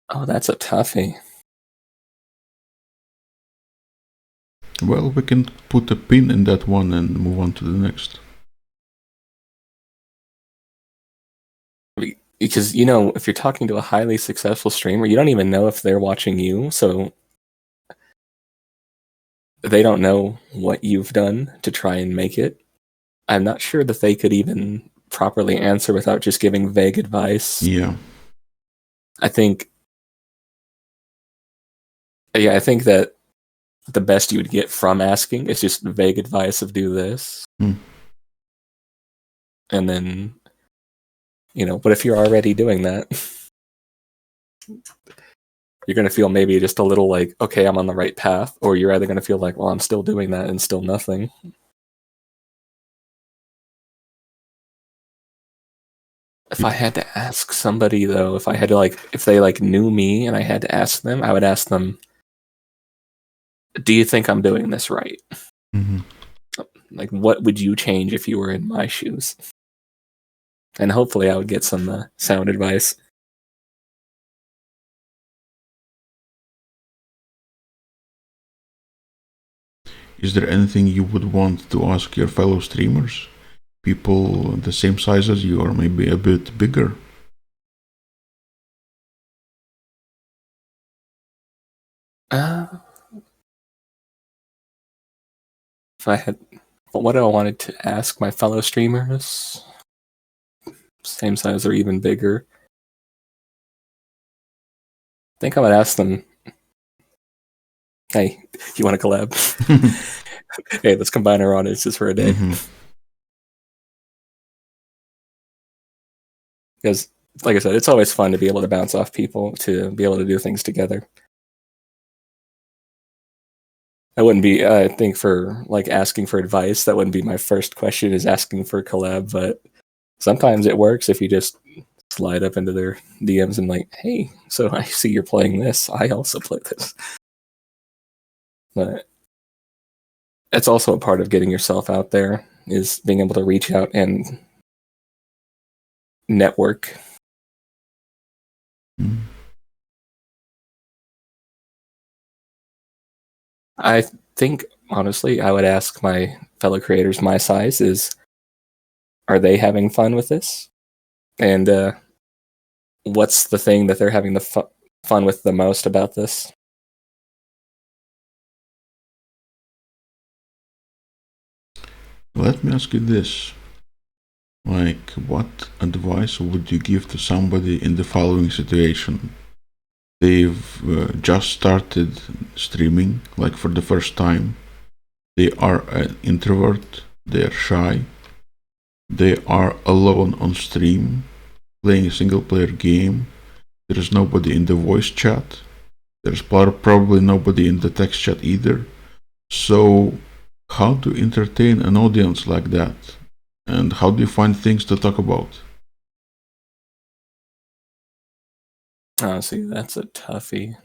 Oh, that's a toughie. Well, we can put a pin in that one and move on to the next. Because, if you're talking to a highly successful streamer, you don't even know if they're watching you, so they don't know what you've done to try and make it. I'm not sure that they could even properly answer without just giving vague advice. Yeah. I think that the best you would get from asking is just vague advice of do this. And then, but if you're already doing that, you're going to feel maybe just a little like, okay, I'm on the right path, or you're either going to feel like, well, I'm still doing that and still nothing. If I had to ask somebody, though, if they knew me and I had to ask them, I would ask them, do you think I'm doing this right? Mm-hmm. Like, what would you change if you were in my shoes? And hopefully I would get some sound advice. Is there anything you would want to ask your fellow streamers? People the same size as you or maybe a bit bigger? If I had, what do I wanted to ask my fellow streamers? Same size or even bigger. I think I would ask them, hey, you want to collab? Hey, let's combine our audiences for a day. Because, like I said, it's always fun to be able to bounce off people, to be able to do things together. I wouldn't be, I think for asking for advice, that wouldn't be my first question is asking for collab, but sometimes it works if you just slide up into their DMs and like, hey, so I see you're playing this. I also play this. But it's also a part of getting yourself out there is being able to reach out and network. I think, honestly, I would ask my fellow creators my size is, are they having fun with this? And what's the thing that they're having the fun with the most about this? Let me ask you this. What advice would you give to somebody in the following situation? They've just started streaming, for the first time. They are an introvert, they are shy, they are alone on stream, playing a single player game. There is nobody in the voice chat. There's probably nobody in the text chat either. So, how to entertain an audience like that? And how do you find things to talk about? Honestly, that's a toughie.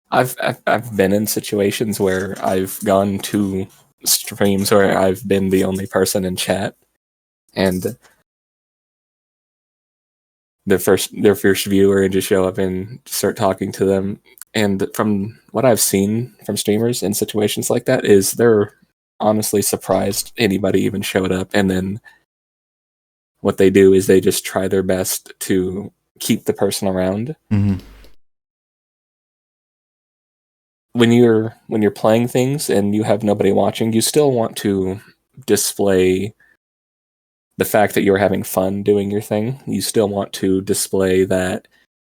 I've been in situations where I've gone to streams where I've been the only person in chat, and their first viewer and just show up and start talking to them. And from what I've seen from streamers in situations like that is they're honestly surprised anybody even showed up. And then what they do is they just try their best to keep the person around. Mm-hmm. When you're playing things and you have nobody watching, you still want to display the fact that you're having fun doing your thing. You still want to display that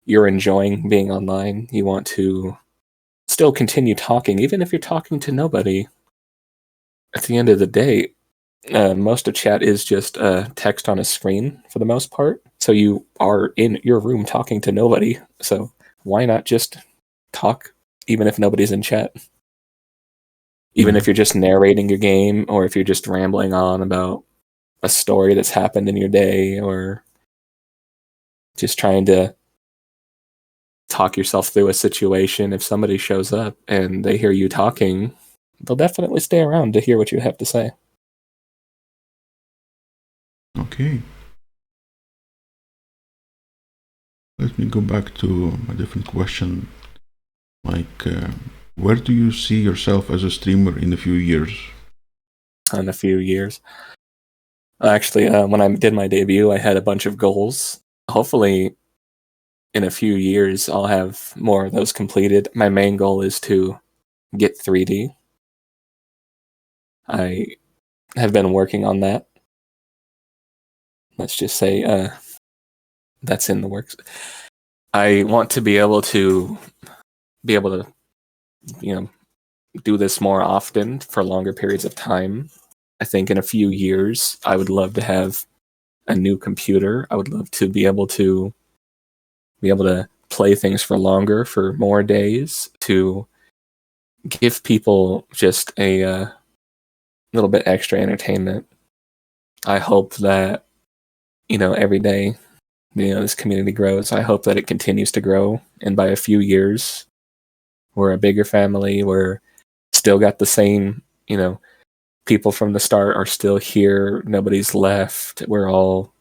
you're enjoying being online. You want to still continue talking, even if you're talking to nobody. At the end of the day, most of chat is just text on a screen for the most part. So you are in your room talking to nobody. So why not just talk, even if nobody's in chat? Even if you're just narrating your game, or if you're just rambling on about a story that's happened in your day, or just trying to talk yourself through a situation. If somebody shows up and they hear you talking, they'll definitely stay around to hear what you have to say. Okay. Let me go back to a different question. Like, where do you see yourself as a streamer in a few years? In a few years. Actually, when I did my debut, I had a bunch of goals. Hopefully, in a few years, I'll have more of those completed. My main goal is to get 3D. I have been working on that. Let's just say that's in the works. I want to be able to do this more often for longer periods of time. I think in a few years, I would love to have a new computer. I would love to be able to play things for longer, for more days, to give people just a little bit extra entertainment. I hope that, every day, this community grows. I hope that it continues to grow. And by a few years, we're a bigger family. We're still got the same, people from the start are still here. Nobody's left. We're all,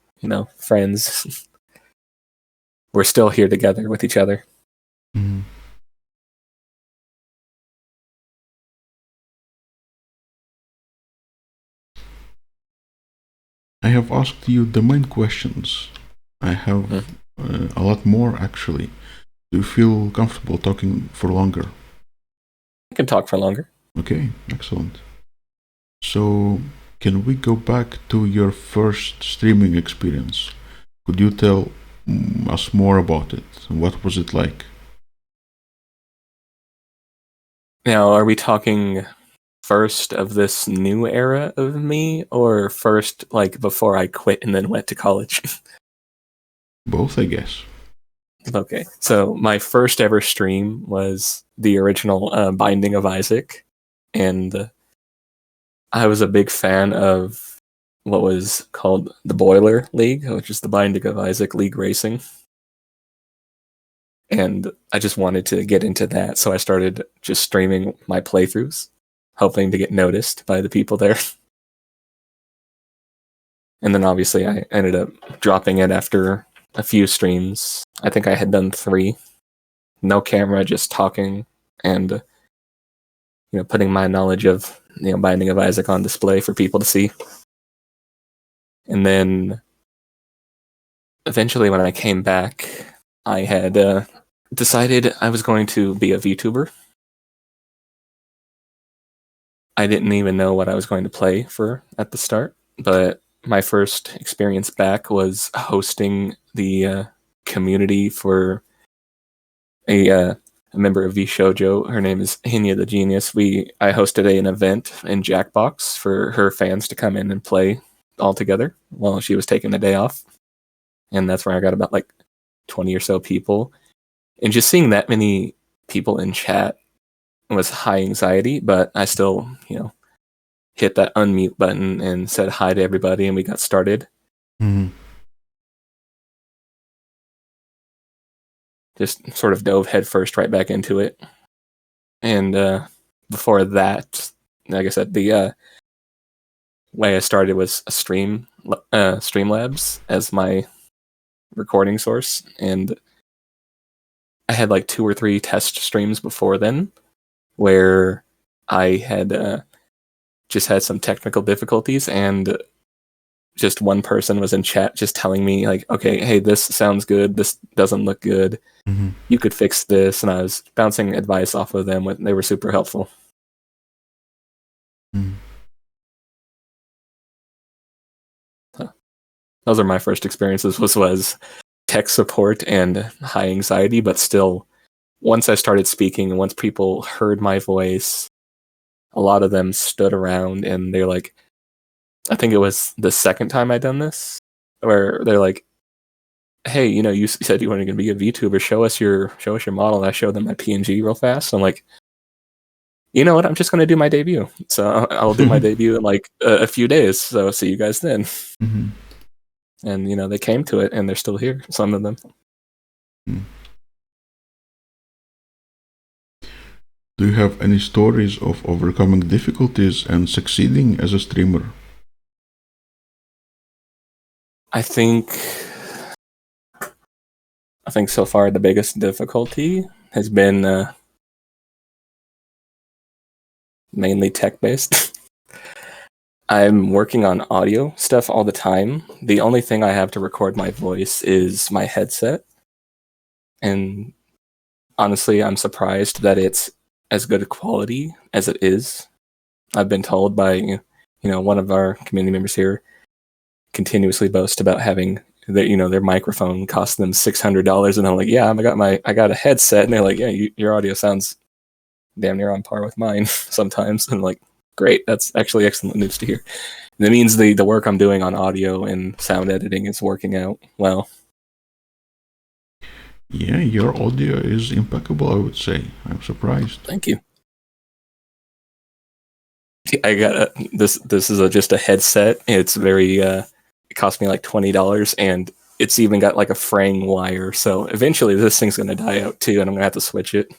friends. We're still here together with each other. Mm-hmm. I have asked you the main questions. I have a lot more actually. Do you feel comfortable talking for longer? I can talk for longer. Okay, excellent. So, can we go back to your first streaming experience? Could you tell us more about it? What was it like? Now, are we talking first of this new era of me, or first, like, before I quit and then went to college? Both, I guess. Okay, so my first ever stream was the original Binding of Isaac, and I was a big fan of what was called the Boiler League, which is the Binding of Isaac League Racing. And I just wanted to get into that, so I started just streaming my playthroughs, hoping to get noticed by the people there. And then obviously I ended up dropping it after a few streams. I think I had done 3. No camera, just talking and putting my knowledge of Binding of Isaac on display for people to see. And then eventually when I came back, I had decided I was going to be a VTuber. I didn't even know what I was going to play for at the start, but my first experience back was hosting the community for a member of VShojo. Her name is Hinya the Genius. I hosted an event in Jackbox for her fans to come in and play all together while she was taking the day off. And that's where I got about like 20 or so people. And just seeing that many people in chat was high anxiety, but I still, hit that unmute button and said hi to everybody, and we got started. Mm-hmm. Just sort of dove headfirst right back into it. And before that, like I said, the way I started was Streamlabs as my recording source, and I had like 2 or 3 test streams before then where I had just had some technical difficulties, and just one person was in chat just telling me like, okay, hey, this sounds good, this doesn't look good, you could fix this, and I was bouncing advice off of them. They were super helpful. Those are my first experiences was tech support and high anxiety, but still, once I started speaking and once people heard my voice, a lot of them stood around and they're like, I think it was the second time I'd done this, where they're like, hey, you said you wanted to be a VTuber, show us your model. And I showed them my PNG real fast. I'm like, you know what? I'm just going to do my debut. So I'll do my debut in like a few days. So I'll see you guys then. And, they came to it and they're still here. Some of them. Do you have any stories of overcoming difficulties and succeeding as a streamer? I think so far the biggest difficulty has been mainly tech-based. I'm working on audio stuff all the time. The only thing I have to record my voice is my headset. And honestly, I'm surprised that it's as good a quality as it is. I've been told by, one of our community members here continuously boast about having their microphone cost them $600, and I'm like, yeah, I got a headset, and they're like, yeah, your audio sounds damn near on par with mine sometimes. And I'm like, great, that's actually excellent news to hear. And that means the work I'm doing on audio and sound editing is working out well. Yeah, your audio is impeccable, I would say. I'm surprised. Thank you. I got this is just a headset. It's very it cost me like $20, and it's even got like a fraying wire. So eventually this thing's going to die out too, and I'm going to have to switch it.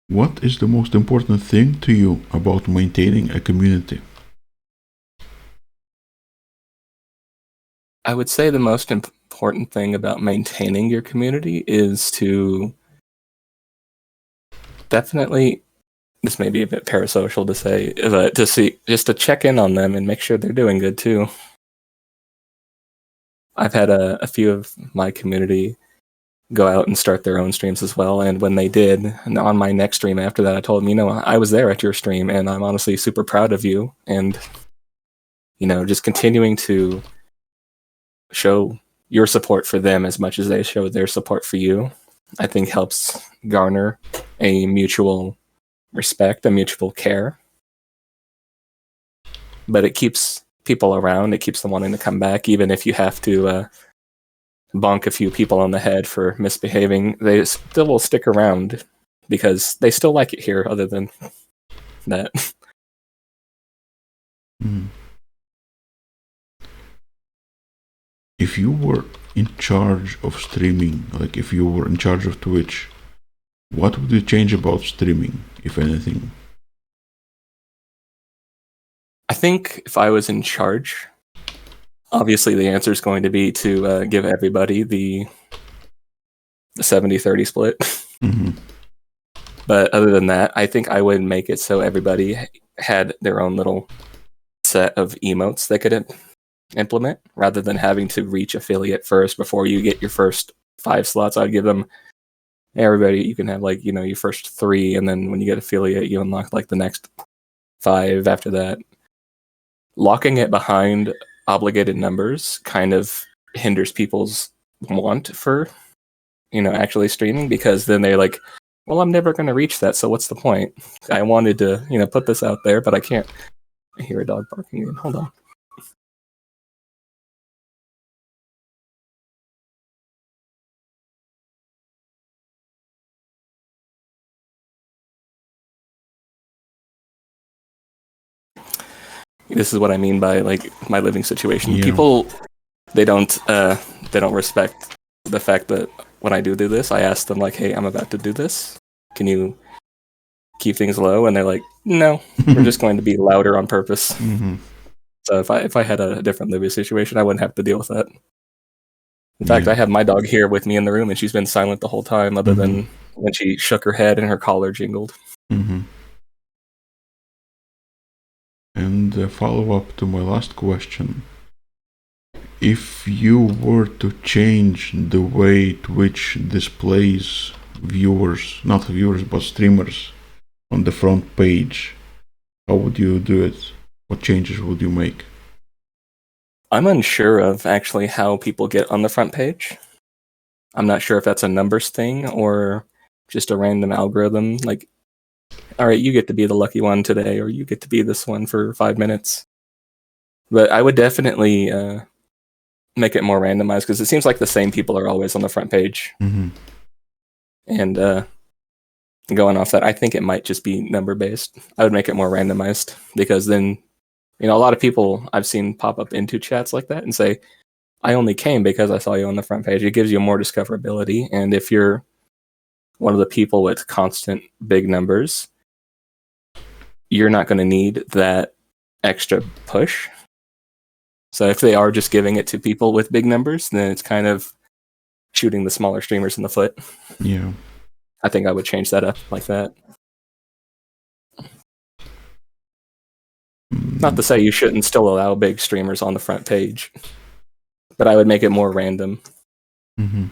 What is the most important thing to you about maintaining a community? I would say the most important thing about maintaining your community is to definitely, this may be a bit parasocial to say, but to check in on them and make sure they're doing good too. I've had a few of my community go out and start their own streams as well, and when they did, and on my next stream after that, I told them, I was there at your stream, and I'm honestly super proud of you, and just continuing to show your support for them as much as they show their support for you, I think helps garner a mutual respect, a mutual care. But it keeps people around, it keeps them wanting to come back, even if you have to bonk a few people on the head for misbehaving. They still will stick around because they still like it here, other than that. If you were in charge of streaming, like if you were in charge of Twitch, what would you change about streaming, if anything? I think if I was in charge, obviously the answer is going to be to give everybody the 70-30 split. But other than that, I think I would make it so everybody had their own little set of emotes they could implement, rather than having to reach affiliate first before you get your first 5 slots. I'd give them, hey, everybody, you can have like, your first 3, and then when you get affiliate, you unlock like the next 5 after that. Locking it behind obligated numbers kind of hinders people's want for, actually streaming, because then they're like, well, I'm never going to reach that, so what's the point? I wanted to, put this out there, but I can't. I hear a dog barking again. Hold on. This is what I mean by like my living situation. Yeah. People, they don't respect the fact that when I do this, I ask them like, hey, I'm about to do this. Can you keep things low? And they're like, no, we're just going to be louder on purpose. So if I had a different living situation, I wouldn't have to deal with that. In fact, I have my dog here with me in the room, and she's been silent the whole time, other than when she shook her head and her collar jingled. And a follow-up to my last question. If you were to change the way Twitch displays viewers, not viewers, but streamers on the front page, how would you do it? What changes would you make? I'm unsure of actually how people get on the front page. I'm not sure if that's a numbers thing or just a random algorithm. Like, all right, you get to be the lucky one today, or you get to be this one for 5 minutes. But I would definitely make it more randomized, because it seems like the same people are always on the front page. And going off that, I think it might just be number based. I would make it more randomized, because then, a lot of people I've seen pop up into chats like that and say, I only came because I saw you on the front page. It gives you more discoverability. And if you're one of the people with constant big numbers, you're not going to need that extra push. So if they are just giving it to people with big numbers, then it's kind of shooting the smaller streamers in the foot. Yeah. I think I would change that up like that. Not to say you shouldn't still allow big streamers on the front page, but I would make it more random. And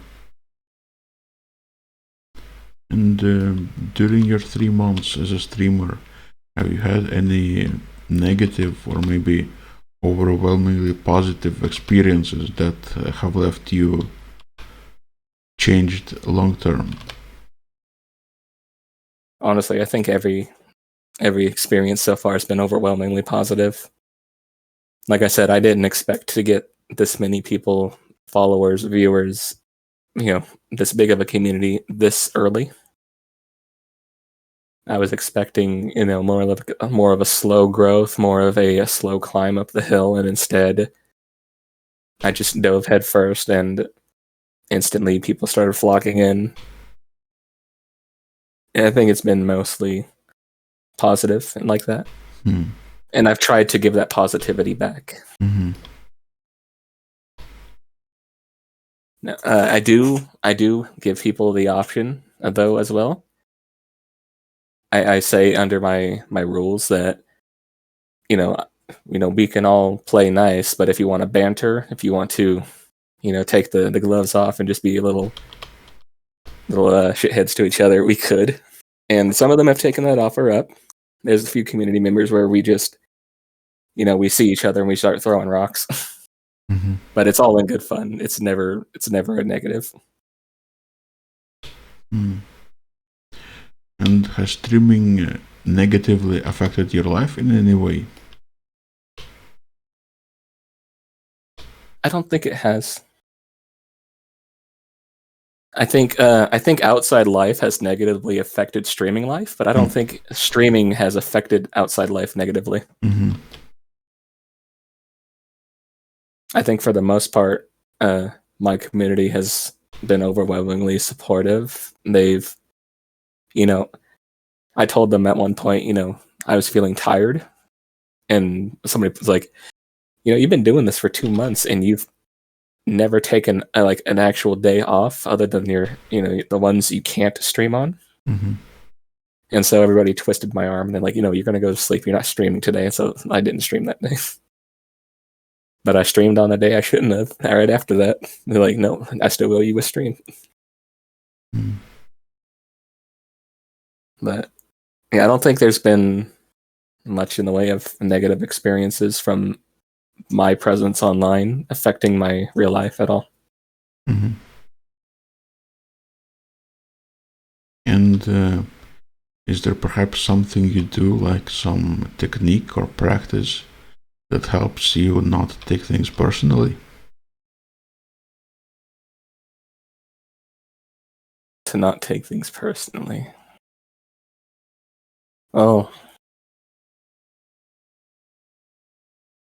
during your 3 months as a streamer, have you had any negative or maybe overwhelmingly positive experiences that have left you changed long term? Honestly, I think every experience so far has been overwhelmingly positive. Like I said, I didn't expect to get this many people, followers, viewers, this big of a community this early. I was expecting, more of a slow growth, more of a slow climb up the hill, and instead, I just dove head first, and instantly people started flocking in. And I think it's been mostly positive and like that. And I've tried to give that positivity back. I do give people the option, though, as well. I say under my rules that, we can all play nice, but if you want to banter, if you want to, take the gloves off and just be little shitheads to each other, we could. And some of them have taken that offer up. There's a few community members where we just, we see each other and we start throwing rocks. But it's all in good fun. It's never a negative. And has streaming negatively affected your life in any way? I don't think it has. I think outside life has negatively affected streaming life, but I don't think streaming has affected outside life negatively. I think for the most part, my community has been overwhelmingly supportive. They've, I told them at one point, I was feeling tired, and somebody was like, you've been doing this for 2 months and you've never taken an actual day off other than your, the ones you can't stream on. And so everybody twisted my arm and they're like, you're going to go to sleep. You're not streaming today. So I didn't stream that day. But I streamed on the day I shouldn't have. Right after that, they're like, no, I still owe you a stream. But yeah, I don't think there's been much in the way of negative experiences from my presence online affecting my real life at all. And is there perhaps something you do, like some technique or practice, that helps you not take things personally? To not take things personally. Oh.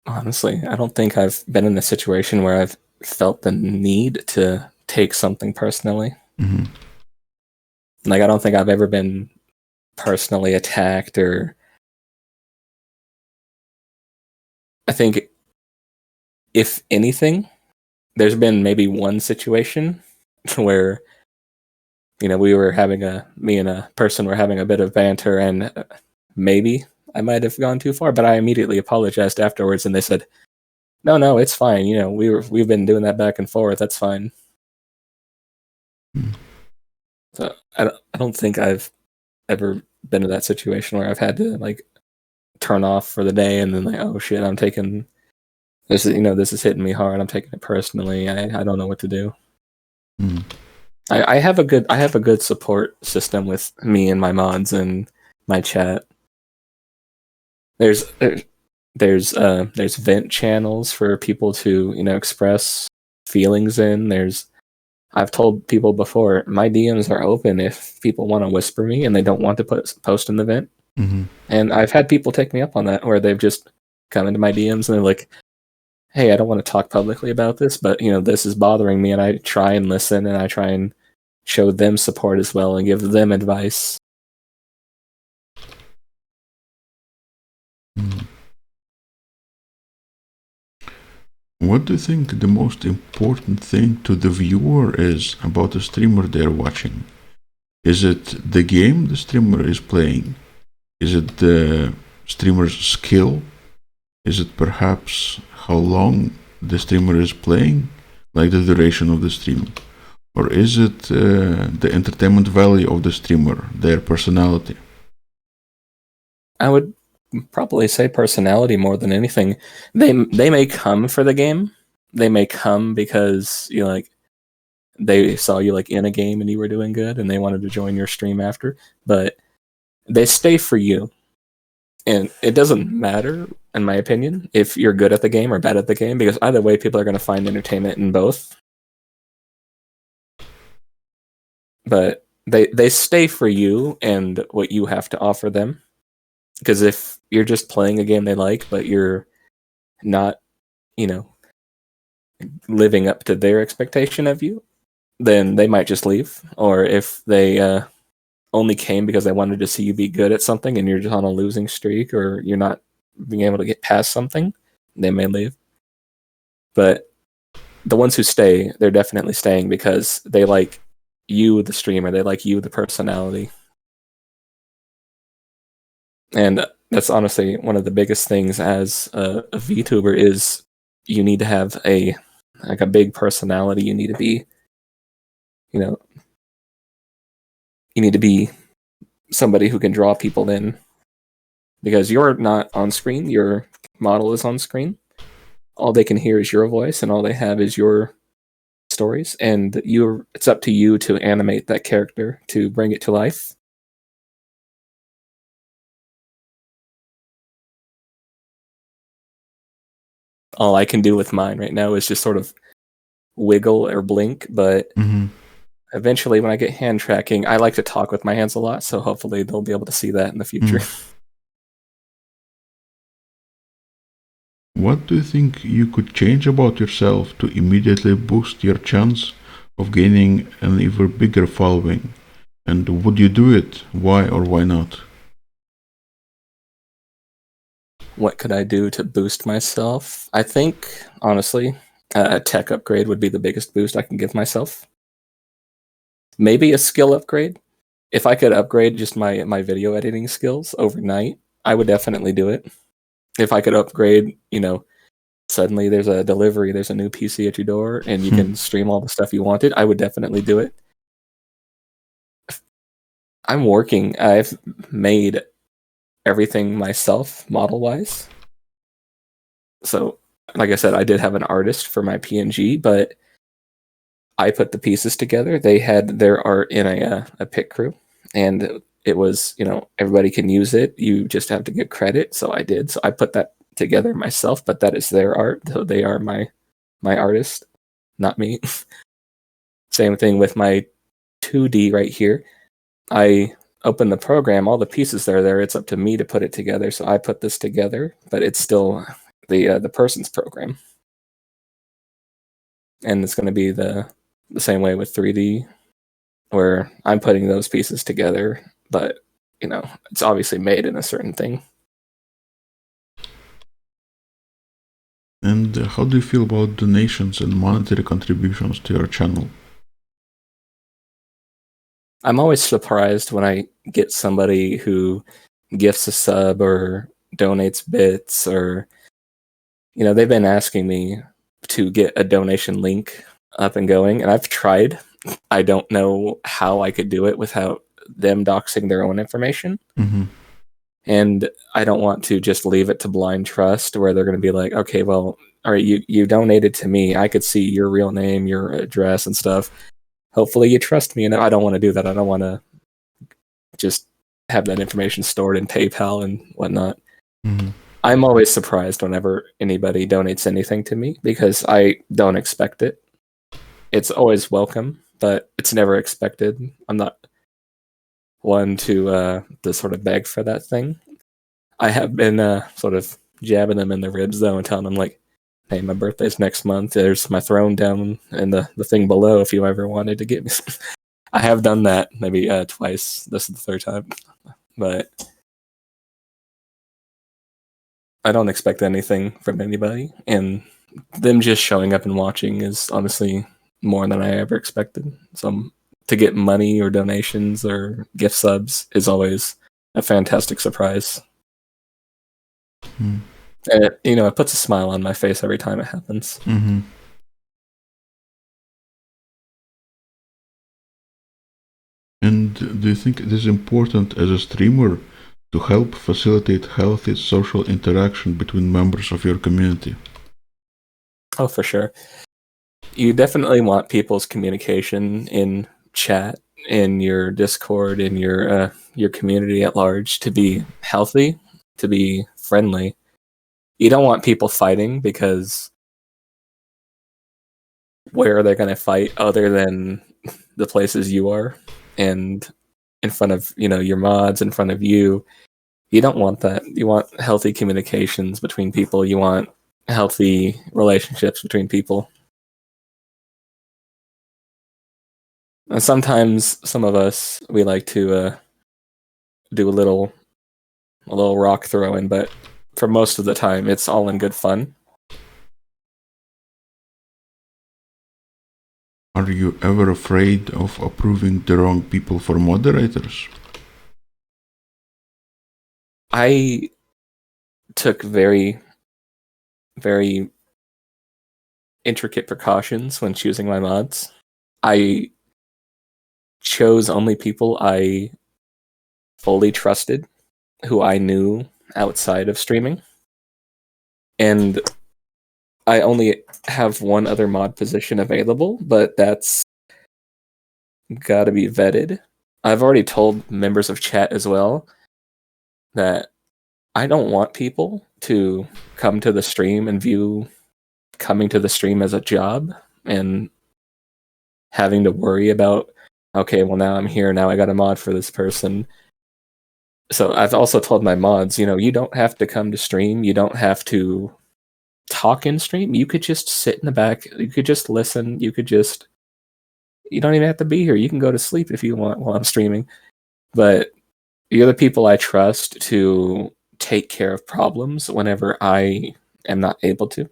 Honestly, I don't think I've been in a situation where I've felt the need to take something personally. Like, I don't think I've ever been personally attacked, or I think if anything, there's been maybe one situation where me and a person were having a bit of banter, and maybe I might have gone too far, but I immediately apologized afterwards, and they said, "No, it's fine. We've been doing that back and forth. That's fine." Mm. So I don't think I've ever been in that situation where I've had to like turn off for the day and then like, oh shit, I'm taking this is hitting me hard. I'm taking it personally. I don't know what to do. Mm. I have a good support system with me and my mods and my chat. There's there's vent channels for people to express feelings in. I've told people before, my DMs are open if people want to whisper me and they don't want to post in the vent. Mm-hmm. And I've had people take me up on that, where they've just come into my DMs and they're like, "Hey, I don't want to talk publicly about this, but this is bothering me," and I try and listen and I try and show them support as well and give them advice. Mm. What do you think the most important thing to the viewer is about the streamer they're watching? Is it the game the streamer is playing? Is it the streamer's skill? Is it perhaps how long the streamer is playing, like the duration of the stream? Or is it the entertainment value of the streamer, their personality? I would probably say personality more than anything. They may come for the game. They may come because they saw you like in a game and you were doing good and they wanted to join your stream after, but they stay for you. And it doesn't matter, in my opinion, if you're good at the game or bad at the game, because either way, people are going to find entertainment in both. But they stay for you and what you have to offer them. Because if you're just playing a game they like, but you're not, living up to their expectation of you, then they might just leave. Or if they only came because they wanted to see you be good at something and you're just on a losing streak or you're not being able to get past something, they may leave. But the ones who stay, they're definitely staying because they like you, the streamer, they like you, the personality. And that's honestly one of the biggest things as a VTuber is you need to have a big personality. You need to be, you know, you need to be somebody who can draw people in because you're not on screen. Your model is on screen. All they can hear is your voice and all they have is your stories, and it's up to you to animate that character to bring it to life. All I can do with mine right now is just sort of wiggle or blink, but Mm-hmm. eventually when I get hand tracking, I like to talk with my hands a lot, so hopefully they'll be able to see that in the future. What do you think you could change about yourself to immediately boost your chance of gaining an even bigger following? And would you do it? Why or why not? What could I do to boost myself? I think, honestly, a tech upgrade would be the biggest boost I can give myself. Maybe a skill upgrade. If I could upgrade just my video editing skills overnight, I would definitely do it. If I could upgrade, suddenly there's a delivery, there's a new PC at your door, and you can stream all the stuff you wanted, I would definitely do it. I've made everything myself, model-wise. So, like I said, I did have an artist for my PNG, but I put the pieces together. They had their art in a pit crew, and it was, everybody can use it. You just have to give credit. So I did. So I put that together myself, but that is their art. So they are my artist, not me. Same thing with my 2D right here. I open the program, all the pieces that are there. It's up to me to put it together. So I put this together, but it's still the person's program, and it's going to be the same way with 3D, where I'm putting those pieces together, but it's obviously made in a certain thing. And how do you feel about donations and monetary contributions to your channel? I'm always surprised when I get somebody who gifts a sub or donates bits, or they've been asking me to get a donation link up and going, and I've tried. I don't know how I could do it without them doxing their own information. Mm-hmm. And I don't want to just leave it to blind trust where they're going to be like, okay, well, all right, you donated to me. I could see your real name, your address and stuff. Hopefully you trust me. And I don't want to do that. I don't want to just have that information stored in PayPal and whatnot. Mm-hmm. I'm always surprised whenever anybody donates anything to me because I don't expect it. It's always welcome, but it's never expected. I'm not one to sort of beg for that thing. I have been sort of jabbing them in the ribs though and telling them like, hey, my birthday's next month. There's my throne down in the thing below if you ever wanted to get me. I have done that maybe twice. This is the third time. But I don't expect anything from anybody. And them just showing up and watching is honestly more than I ever expected. So to get money or donations or gift subs is always a fantastic surprise. Mm-hmm. And it puts a smile on my face every time it happens. Mm-hmm. And do you think it is important as a streamer to help facilitate healthy social interaction between members of your community? Oh, for sure. You definitely want people's communication in chat, in your Discord, in your community at large to be healthy, to be friendly. You don't want people fighting because where are they going to fight other than the places you are and in front of your mods, in front of you. You don't want that. You want healthy communications between people. You want healthy relationships between people. And sometimes some of us we like to do a little rock throwing, but for most of the time it's all in good fun. Are you ever afraid of approving the wrong people for moderators? I took very, very intricate precautions when choosing my mods. I chose only people I fully trusted, who I knew outside of streaming. And I only have one other mod position available, but that's got to be vetted. I've already told members of chat as well that I don't want people to come to the stream and view coming to the stream as a job and having to worry about, okay, well, now I'm here, now I got a mod for this person. So I've also told my mods, you don't have to come to stream, you don't have to talk in stream, you could just sit in the back, you could just listen, you don't even have to be here, you can go to sleep if you want while I'm streaming. But you're the people I trust to take care of problems whenever I am not able to.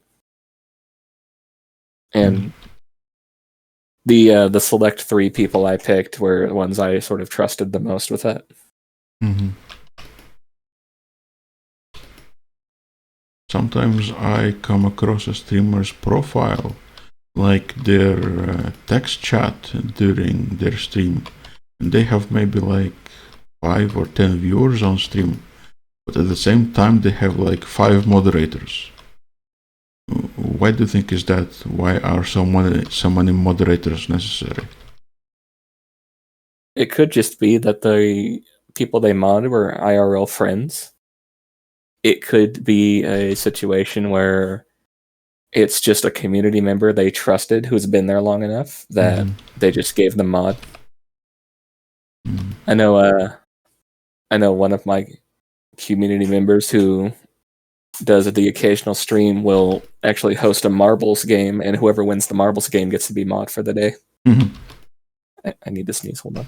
And the select 3 people I picked were the ones I sort of trusted the most with that. Mm-hmm. Sometimes I come across a streamer's profile, like their text chat during their stream, and they have maybe like 5 or 10 viewers on stream, but at the same time they have like 5 moderators. Why do you think is that? Why are so many moderators necessary? It could just be that the people they mod were IRL friends. It could be a situation where it's just a community member they trusted who's been there long enough that they just gave them mod. I know one of my community members who does the occasional stream will actually host a marbles game, and whoever wins the marbles game gets to be mod for the day. I need to sneeze. Hold on.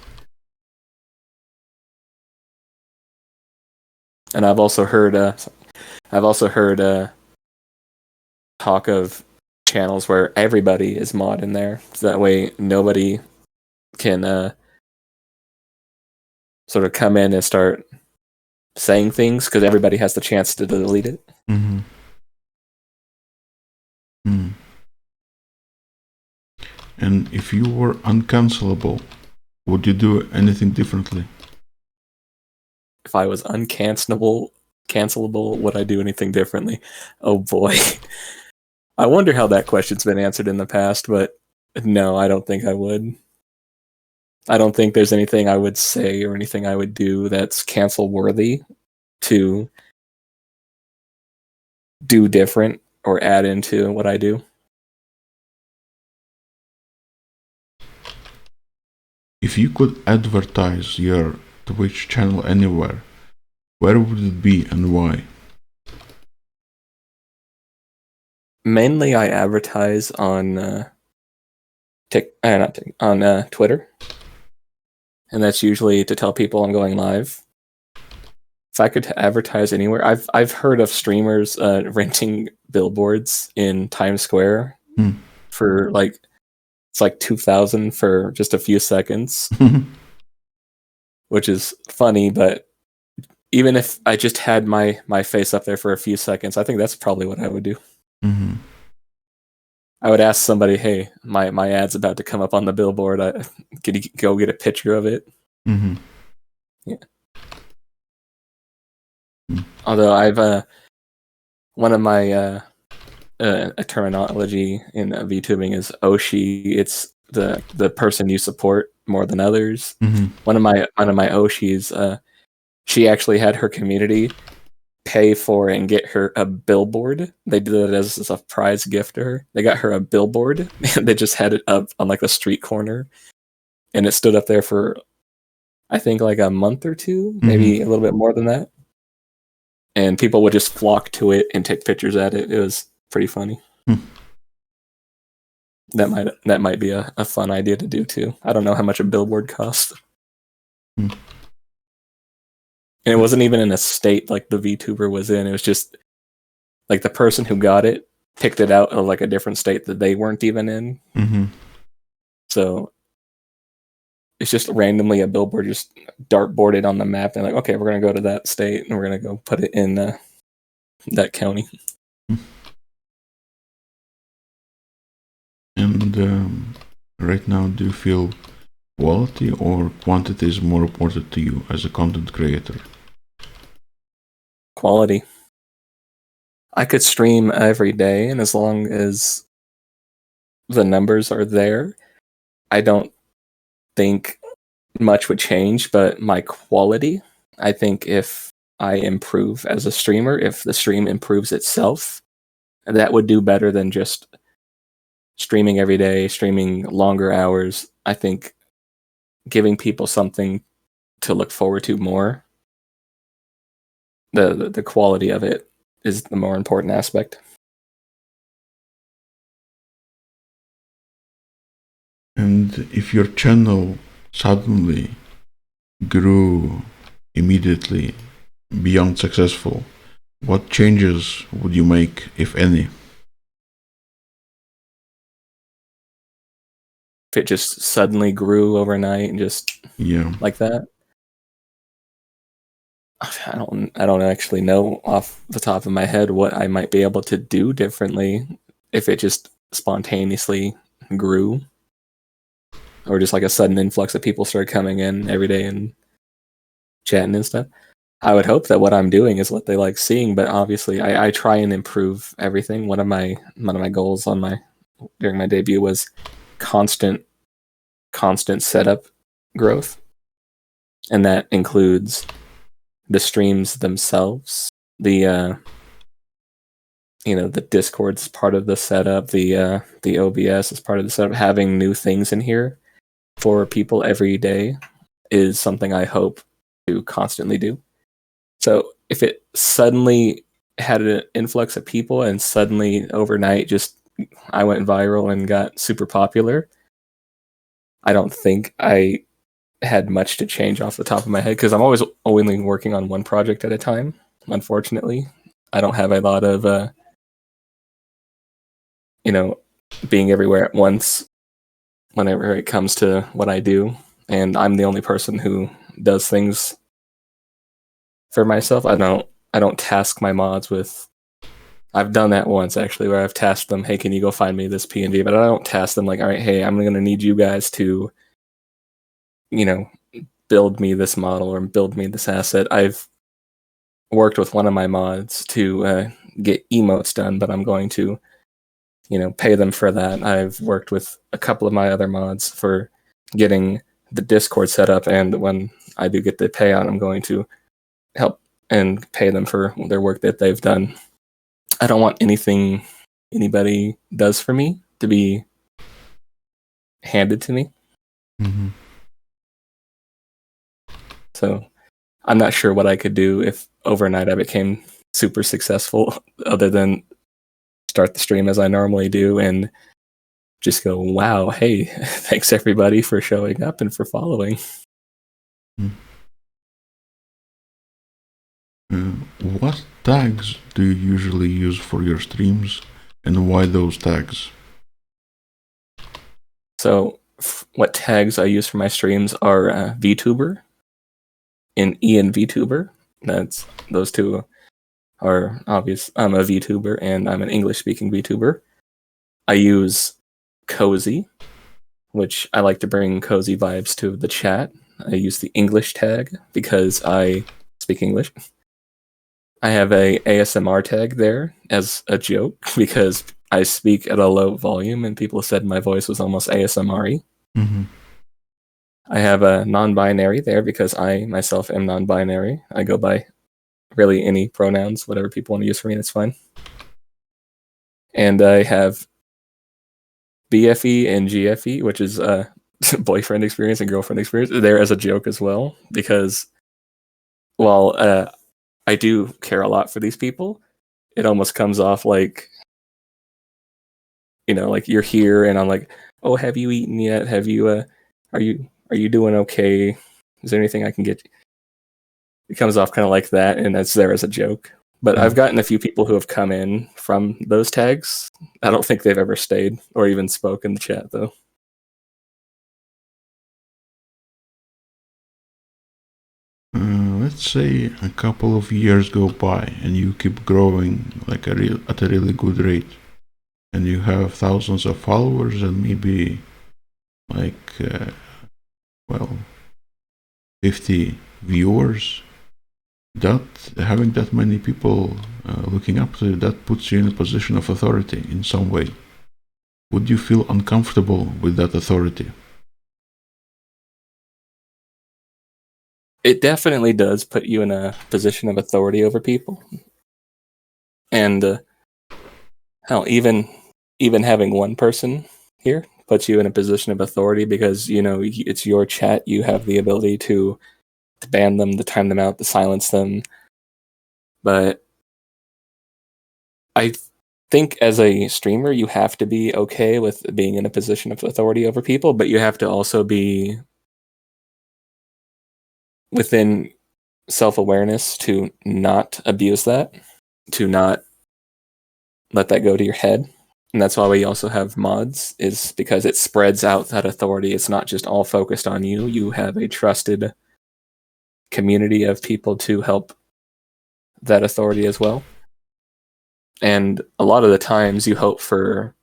And I've also heard talk of channels where everybody is mod in there, so that way nobody can sort of come in and start saying things because everybody has the chance to delete it. Mm-hmm. Mm. And if you were uncancelable, would you do anything differently? If I was cancelable, would I do anything differently? Oh boy. I wonder how that question's been answered in the past, but no, I don't think I would. I don't think there's anything I would say or anything I would do that's cancel worthy to do different or add into what I do. If you could advertise your Twitch channel anywhere, where would it be and why? Mainly, I advertise on Twitter, and that's usually to tell people I'm going live. If I could advertise anywhere, I've heard of streamers renting billboards in Times Square for like it's like 2,000 for just a few seconds, which is funny. But even if I just had my face up there for a few seconds, I think that's probably what I would do. Mm-hmm. I would ask somebody, "Hey, my ad's about to come up on the billboard. Could you go get a picture of it?" Mm-hmm. Yeah. Although I've one of my a terminology in VTubing is Oshi. It's the person you support more than others. Mm-hmm. One of my Oshis, she actually had her community pay for and get her a billboard. They did it as a surprise gift to her. They got her a billboard and they just had it up on like a street corner, and it stood up there for I think like a month or two, maybe a little bit more than that. And people would just flock to it and take pictures at it. It was pretty funny. That might be a fun idea to do too. I don't know how much a billboard costs. And it wasn't even in a state like the VTuber was in. It was just like the person who got it picked it out of like a different state that they weren't even in. Mm-hmm. So it's just randomly a billboard just dartboarded on the map. And like, okay, we're going to go to that state and we're going to go put it in that county. And right now, do you feel quality or quantity is more important to you as a content creator? Quality. I could stream every day, and as long as the numbers are there, I don't think much would change. But my quality, I think if I improve as a streamer, if the stream improves itself, that would do better than just streaming every day, streaming longer hours. I think giving people something to look forward to more, the quality of it is the more important aspect. And if your channel suddenly grew immediately beyond successful, what changes would you make, if any? If it just suddenly grew overnight and just like that, I don't actually know off the top of my head what I might be able to do differently if it just spontaneously grew, or just like a sudden influx of people started coming in every day and chatting and stuff. I would hope that what I'm doing is what they like seeing, but obviously I try and improve everything. One of my goals during my debut was constant setup growth, and that includes the streams themselves, the the Discord's part of the setup, the OBS is part of the setup. Having new things in here for people every day is something I hope to constantly do. So if it suddenly had an influx of people and suddenly overnight just I went viral and got super popular, I don't think I had much to change off the top of my head because I'm always only working on one project at a time. Unfortunately, I don't have a lot of being everywhere at once whenever it comes to what I do, and I'm the only person who does things for myself. I don't task my mods with. I've done that once actually, where I've tasked them, "Hey, can you go find me this PNG?" But I don't task them like, "All right, hey, I'm going to need you guys to, you know, build me this model or build me this asset." I've worked with one of my mods to get emotes done, but I'm going to, pay them for that. I've worked with a couple of my other mods for getting the Discord set up, and when I do get the payout, I'm going to help and pay them for their work that they've done. I don't want anything anybody does for me to be handed to me. Mm-hmm. So I'm not sure what I could do if overnight I became super successful, other than start the stream as I normally do and just go, "Wow, hey, thanks everybody for showing up and for following." What tags do you usually use for your streams, and why those tags? So what tags I use for my streams are VTuber and Ian VTuber. That's those two are obvious. I'm a VTuber and I'm an English-speaking VTuber. I use Cozy, which I like to bring cozy vibes to the chat. I use the English tag because I speak English. I have a ASMR tag there as a joke because I speak at a low volume and people said my voice was almost ASMR-y. Mm-hmm. I have a non-binary there because I myself am non-binary. I go by really any pronouns, whatever people want to use for me, that's fine. And I have BFE and GFE, which is boyfriend experience and girlfriend experience, there as a joke as well, because while I do care a lot for these people, it almost comes off like, like you're here and I'm like, "Oh, have you eaten yet? Have you are you doing okay? Is there anything I can get you?" It comes off kind of like that, and that's there as a joke. But I've gotten a few people who have come in from those tags. I don't think they've ever stayed or even spoke in the chat, though. Let's say a couple of years go by and you keep growing like at a really good rate, and you have thousands of followers and maybe like 50 viewers. That having that many people looking up to you, that puts you in a position of authority in some way. Would you feel uncomfortable with that authority? It definitely does put you in a position of authority over people, and hell, even having one person here puts you in a position of authority because it's your chat. You have the ability to ban them, to time them out, to silence them. But I think as a streamer, you have to be okay with being in a position of authority over people, but you have to also be within self-awareness to not abuse that, to not let that go to your head. And that's why we also have mods, is because it spreads out that authority. It's not just all focused on you. You have a trusted community of people to help that authority as well. And a lot of the times you hope for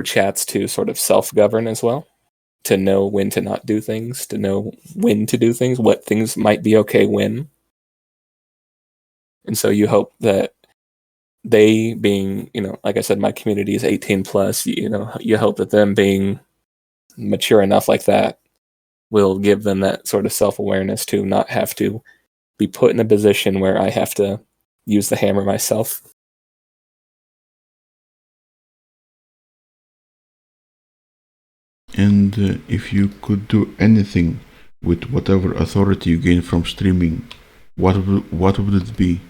chats to sort of self-govern as well, to know when to not do things, to know when to do things, what things might be okay when. And so you hope that they being, like I said, my community is 18 plus, you hope that them being mature enough like that will give them that sort of self-awareness to not have to be put in a position where I have to use the hammer myself. And if you could do anything with whatever authority you gain from streaming, what would it be?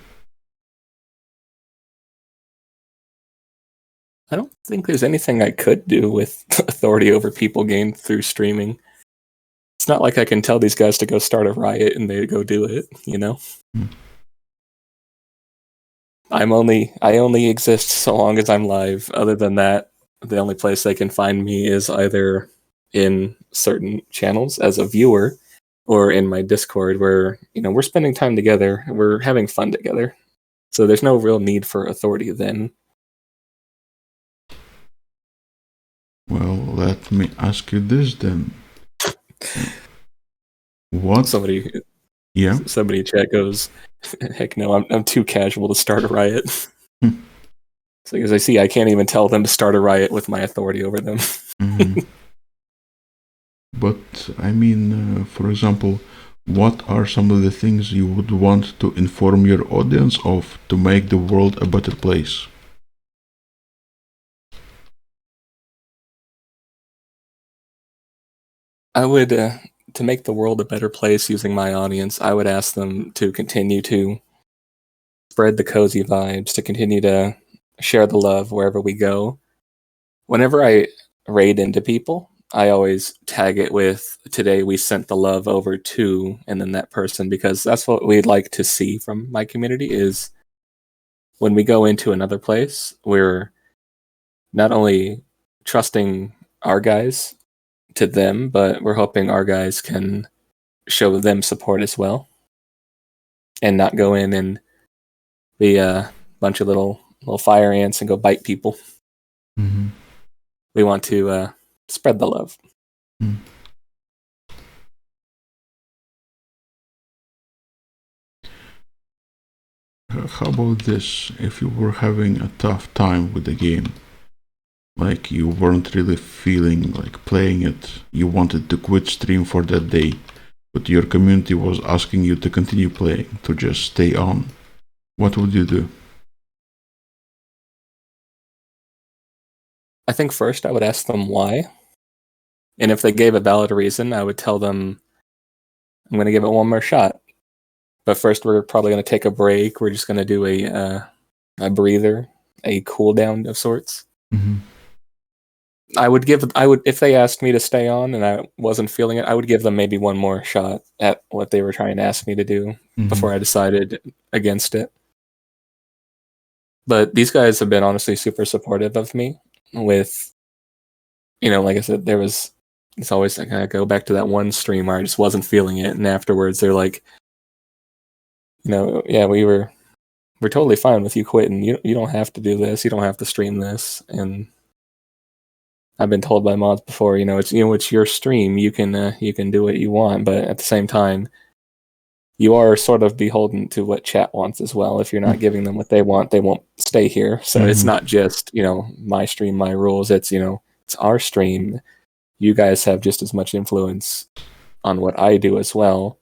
I don't think there's anything I could do with authority over people gained through streaming. It's not like I can tell these guys to go start a riot and they go do it, Hmm. I only exist so long as I'm live. Other than that, the only place they can find me is either in certain channels as a viewer or in my Discord where, we're spending time together, we're having fun together. So there's no real need for authority then. Well, let me ask you this then. What? Somebody Yeah. in chat goes, heck no, I'm too casual to start a riot. So as I see, I can't even tell them to start a riot with my authority over them. Mm-hmm. But I mean, for example, what are some of the things you would want to inform your audience of to make the world a better place? I would, to make the world a better place using my audience, I would ask them to continue to spread the cozy vibes, to continue to share the love wherever we go. Whenever I raid into people, I always tag it with today we sent the love over to, and then that person, because that's what we'd like to see from my community is when we go into another place, we're not only trusting our guys to them, but we're hoping our guys can show them support as well and not go in and be a bunch of little fire ants and go bite people. Mm-hmm. We want to spread the love. Mm. How about this? If you were having a tough time with the game, like you weren't really feeling like playing it, you wanted to quit stream for that day, but your community was asking you to continue playing, to just stay on, what would you do? I think first I would ask them why. And if they gave a valid reason, I would tell them I'm going to give it one more shot. But first, we're probably going to take a break. We're just going to do a breather, a cool down of sorts. Mm-hmm. I would if they asked me to stay on and I wasn't feeling it, I would give them maybe one more shot at what they were trying to ask me to do before I decided against it. But these guys have been honestly super supportive of me with, like I said, it's always like I go back to that one stream where I just wasn't feeling it. And afterwards they're like, yeah, we're totally fine with you quitting. You don't have to do this. You don't have to stream this. And I've been told by mods before, it's your stream. You can do what you want, but at the same time, you are sort of beholden to what chat wants as well. If you're not giving them what they want, they won't stay here. So it's not just my stream, my rules. It's it's our stream. You guys have just as much influence on what I do as well.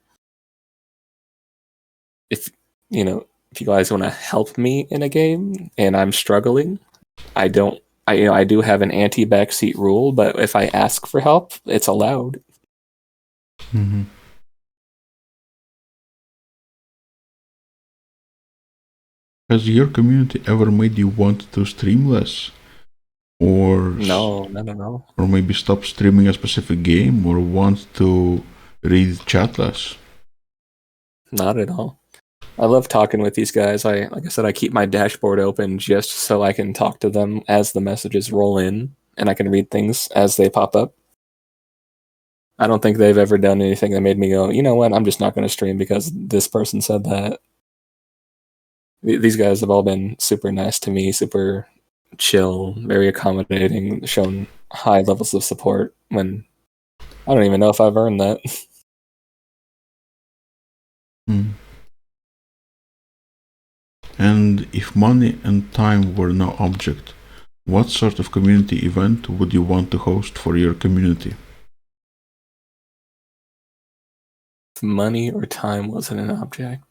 If if you guys want to help me in a game and I'm struggling, I do have an anti-backseat rule, but if I ask for help, it's allowed. Mm-hmm. Has your community ever made you want to stream less? Or No. Or maybe stop streaming a specific game or want to read chat less? Not at all. I love talking with these guys. Like I said, I keep my dashboard open just so I can talk to them as the messages roll in and I can read things as they pop up. I don't think they've ever done anything that made me go, you know what, I'm just not going to stream because this person said that. These guys have all been super nice to me, super chill, very accommodating, shown high levels of support when I don't even know if I've earned that. And if money and time were no object, what sort of community event would you want to host for your community? If money or time wasn't an object.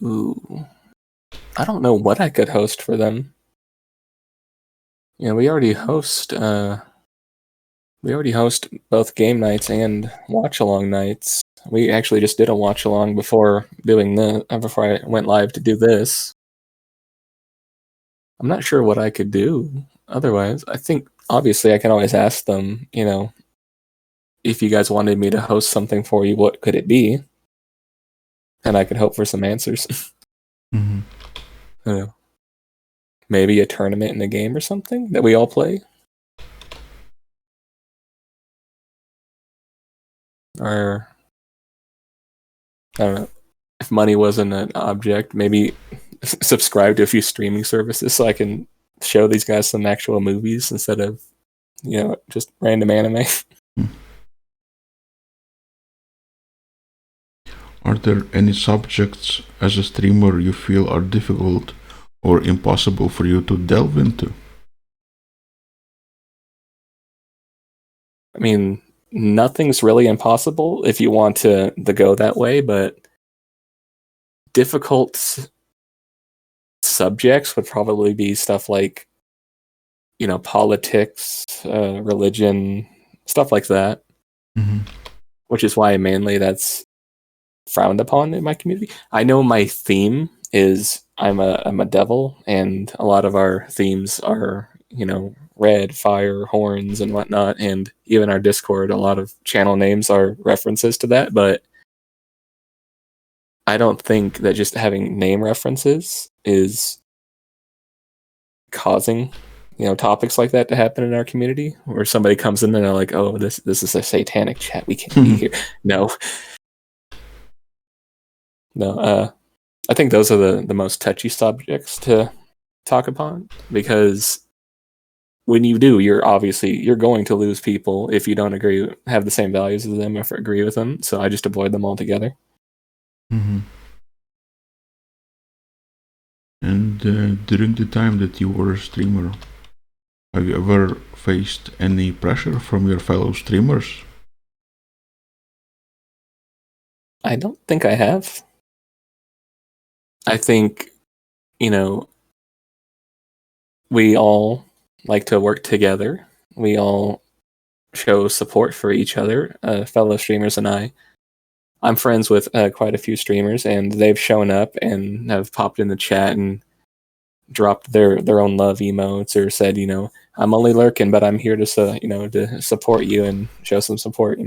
Ooh. I don't know what I could host for them. We already host both game nights and watch along nights. We actually just did a watch along before before I went live to do this. I'm not sure what I could do otherwise. I think obviously I can always ask them, if you guys wanted me to host something for you, what could it be? And I could hope for some answers. Mm-hmm. Uh, Maybe a tournament in a game or something that we all play. Or I don't know. If money wasn't an object, maybe subscribe to a few streaming services so I can show these guys some actual movies instead of just random anime. Are there any subjects as a streamer you feel are difficult or impossible for you to delve into? I mean, nothing's really impossible if you want to go that way, but difficult subjects would probably be stuff like politics, religion, stuff like that. Mm-hmm. Which is why mainly that's frowned upon in my community. I know my theme is I'm a devil, and a lot of our themes are red, fire, horns, and whatnot. And even our Discord, a lot of channel names are references to that. But I don't think that just having name references is causing topics like that to happen in our community, where somebody comes in and they're like, "Oh, this is a satanic chat. We can't be here." No, no. I think those are the most touchy subjects to talk upon, because when you do, you're going to lose people if you don't have the same values as them, or agree with them. So I just avoid them altogether. Mm-hmm. And during the time that you were a streamer, have you ever faced any pressure from your fellow streamers? I don't think I have. I think we all like to work together. We all show support for each other, fellow streamers and I. I'm friends with quite a few streamers, and they've shown up and have popped in the chat and dropped their own love emotes, or said, I'm only lurking, but I'm here to to support you and show some support.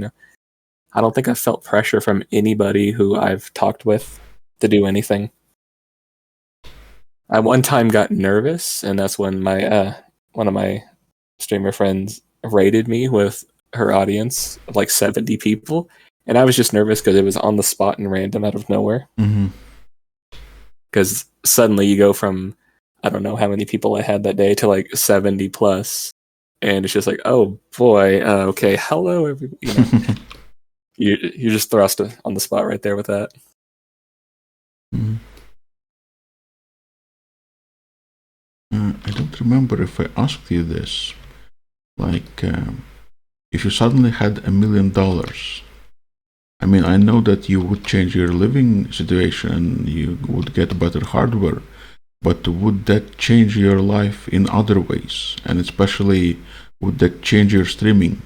I don't think I felt pressure from anybody who I've talked with to do anything. I one time got nervous, and that's when my one of my streamer friends raided me with her audience of like 70 people, and I was just nervous because it was on the spot and random out of nowhere. Mm-hmm. Because suddenly you go from, I don't know how many people I had that day, to like 70 plus, and it's just like, oh boy, okay, hello everybody. You're just thrust on the spot right there with that. Mm-hmm. I don't remember if I asked you this. Like, if you suddenly had $1 million, I mean, I know that you would change your living situation and you would get better hardware, but would that change your life in other ways? And especially, would that change your streaming?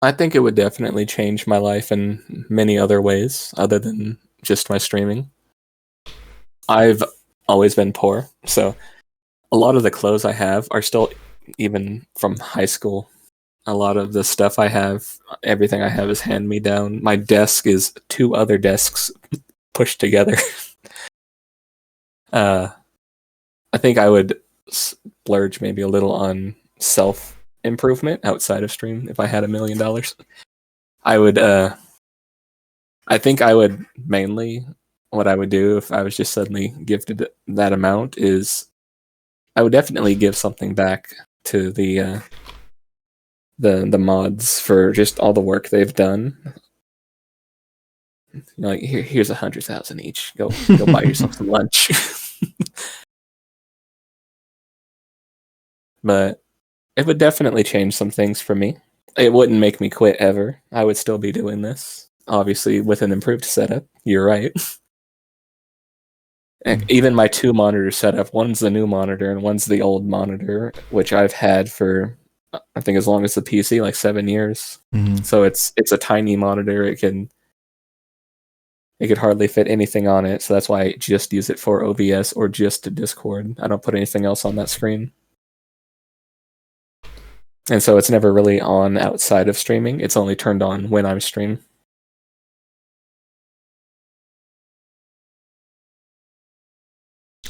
I think it would definitely change my life in many other ways other than just my streaming. I've always been poor, so a lot of the clothes I have are still even from high school. A lot of the stuff I have, everything I have is hand me down. My desk is two other desks pushed together. I think I would splurge maybe a little on self improvement outside of stream if I had $1 million. I would I think I would mainly, what I would do if I was just suddenly gifted that amount is I would definitely give something back to the mods for just all the work they've done. Like, here's 100,000 each. Go buy yourself some lunch. But it would definitely change some things for me. It wouldn't make me quit ever. I would still be doing this, obviously with an improved setup. You're right. Even my 2 monitor setup, one's the new monitor and one's the old monitor, which I've had for I think as long as the PC, like 7 years. Mm-hmm. So it's a tiny monitor. It could hardly fit anything on it. So that's why I just use it for OBS or just to Discord. I don't put anything else on that screen. And so it's never really on outside of streaming. It's only turned on when I'm streaming.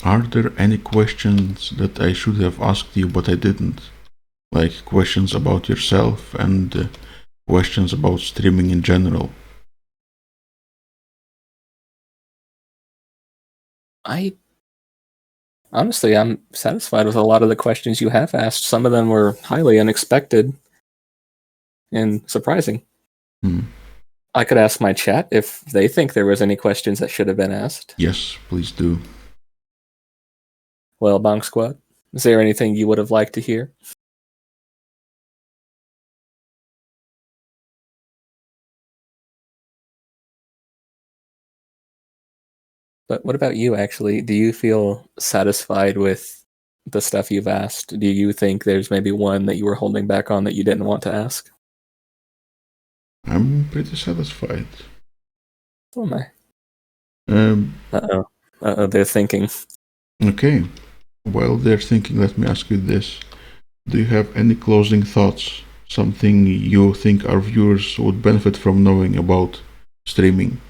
Are there any questions that I should have asked you but I didn't? Like questions about yourself and questions about streaming in general? Honestly, I'm satisfied with a lot of the questions you have asked. Some of them were highly unexpected and surprising. I could ask my chat if they think there was any questions that should have been asked. Yes, please do. Well, Bong Squad, is there anything you would have liked to hear? But what about you, actually? Do you feel satisfied with the stuff you've asked? Do you think there's maybe one that you were holding back on that you didn't want to ask? I'm pretty satisfied. So am I. Um, Uh-oh. Uh-oh, they're thinking. okay. While they're thinking, let me ask you this. Do you have any closing thoughts? Something you think our viewers would benefit from knowing about streaming?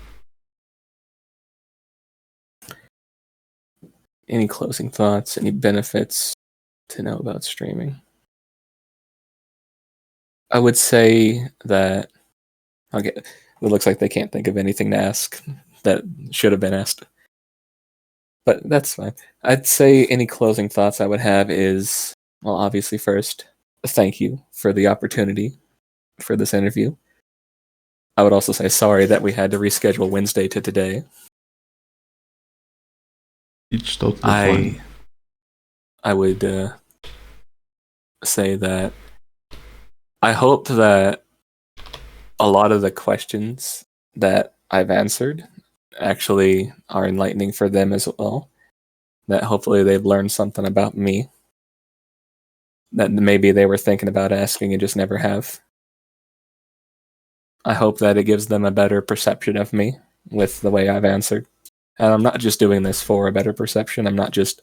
Any closing thoughts? Any benefits to know about streaming? I would say that okay, it looks like they can't think of anything to ask that should have been asked. But that's fine. I'd say any closing thoughts I would have is, well, obviously first, thank you for the opportunity for this interview. I would also say sorry that we had to reschedule Wednesday to today. It's totally fine. I would say that I hope that a lot of the questions that I've answered actually are enlightening for them as well. That hopefully they've learned something about me that maybe they were thinking about asking and just never have. I hope that it gives them a better perception of me with the way I've answered. And I'm not just doing this for a better perception. I'm not just,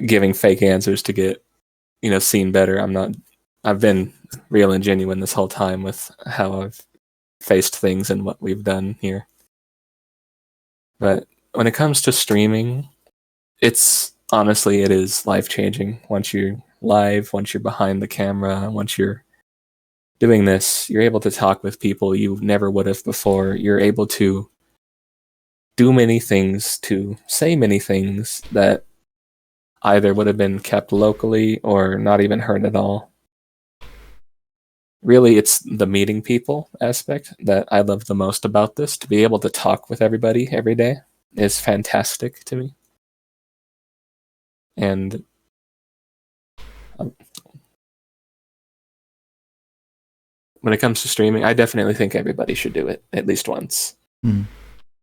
giving fake answers to get, seen better. I've been real and genuine this whole time with how I've faced things and what we've done here. But when it comes to streaming, it is life-changing. Once you're live, once you're behind the camera, once you're doing this, you're able to talk with people you never would have before. You're able to do many things, to say many things that either would have been kept locally or not even heard at all. Really, it's the meeting people aspect that I love the most about this. To be able to talk with everybody every day is fantastic to me. And when it comes to streaming, I definitely think everybody should do it at least once.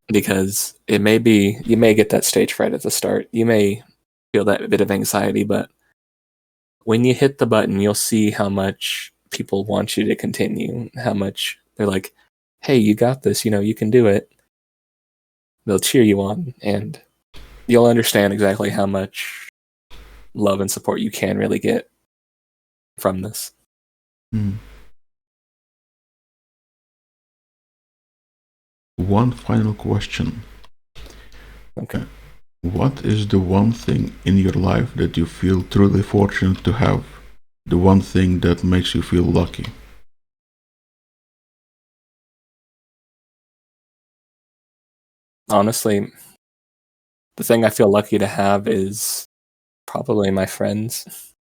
Because you may get that stage fright at the start. You may feel that bit of anxiety, but when you hit the button, you'll see how much people want you to continue, how much they're like, hey, you got this, you can do it. They'll cheer you on, and you'll understand exactly how much love and support you can really get from this. One final question. Okay. What is the one thing in your life that you feel truly fortunate to have? The one thing that makes you feel lucky? Honestly, the thing I feel lucky to have is probably my friends.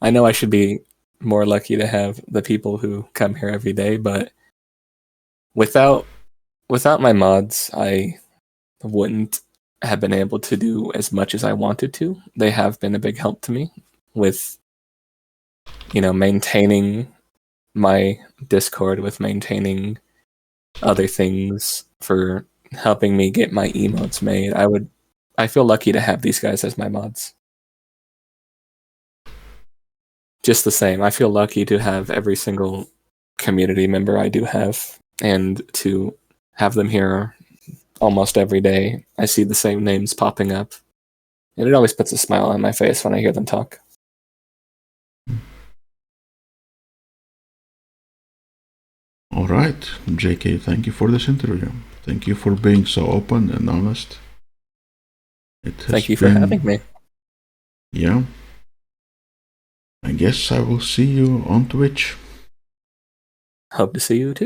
I know I should be more lucky to have the people who come here every day, but without my mods, I wouldn't have been able to do as much as I wanted to. They have been a big help to me with, maintaining my Discord, with maintaining other things, for helping me get my emotes made. I feel lucky to have these guys as my mods. Just the same, I feel lucky to have every single community member I do have, and to have them here almost every day. I see the same names popping up, and it always puts a smile on my face when I hear them talk. All right, JayKay, thank you for this interview. Thank you for being so open and honest. Thank you for having me. Yeah. I guess I will see you on Twitch. Hope to see you too.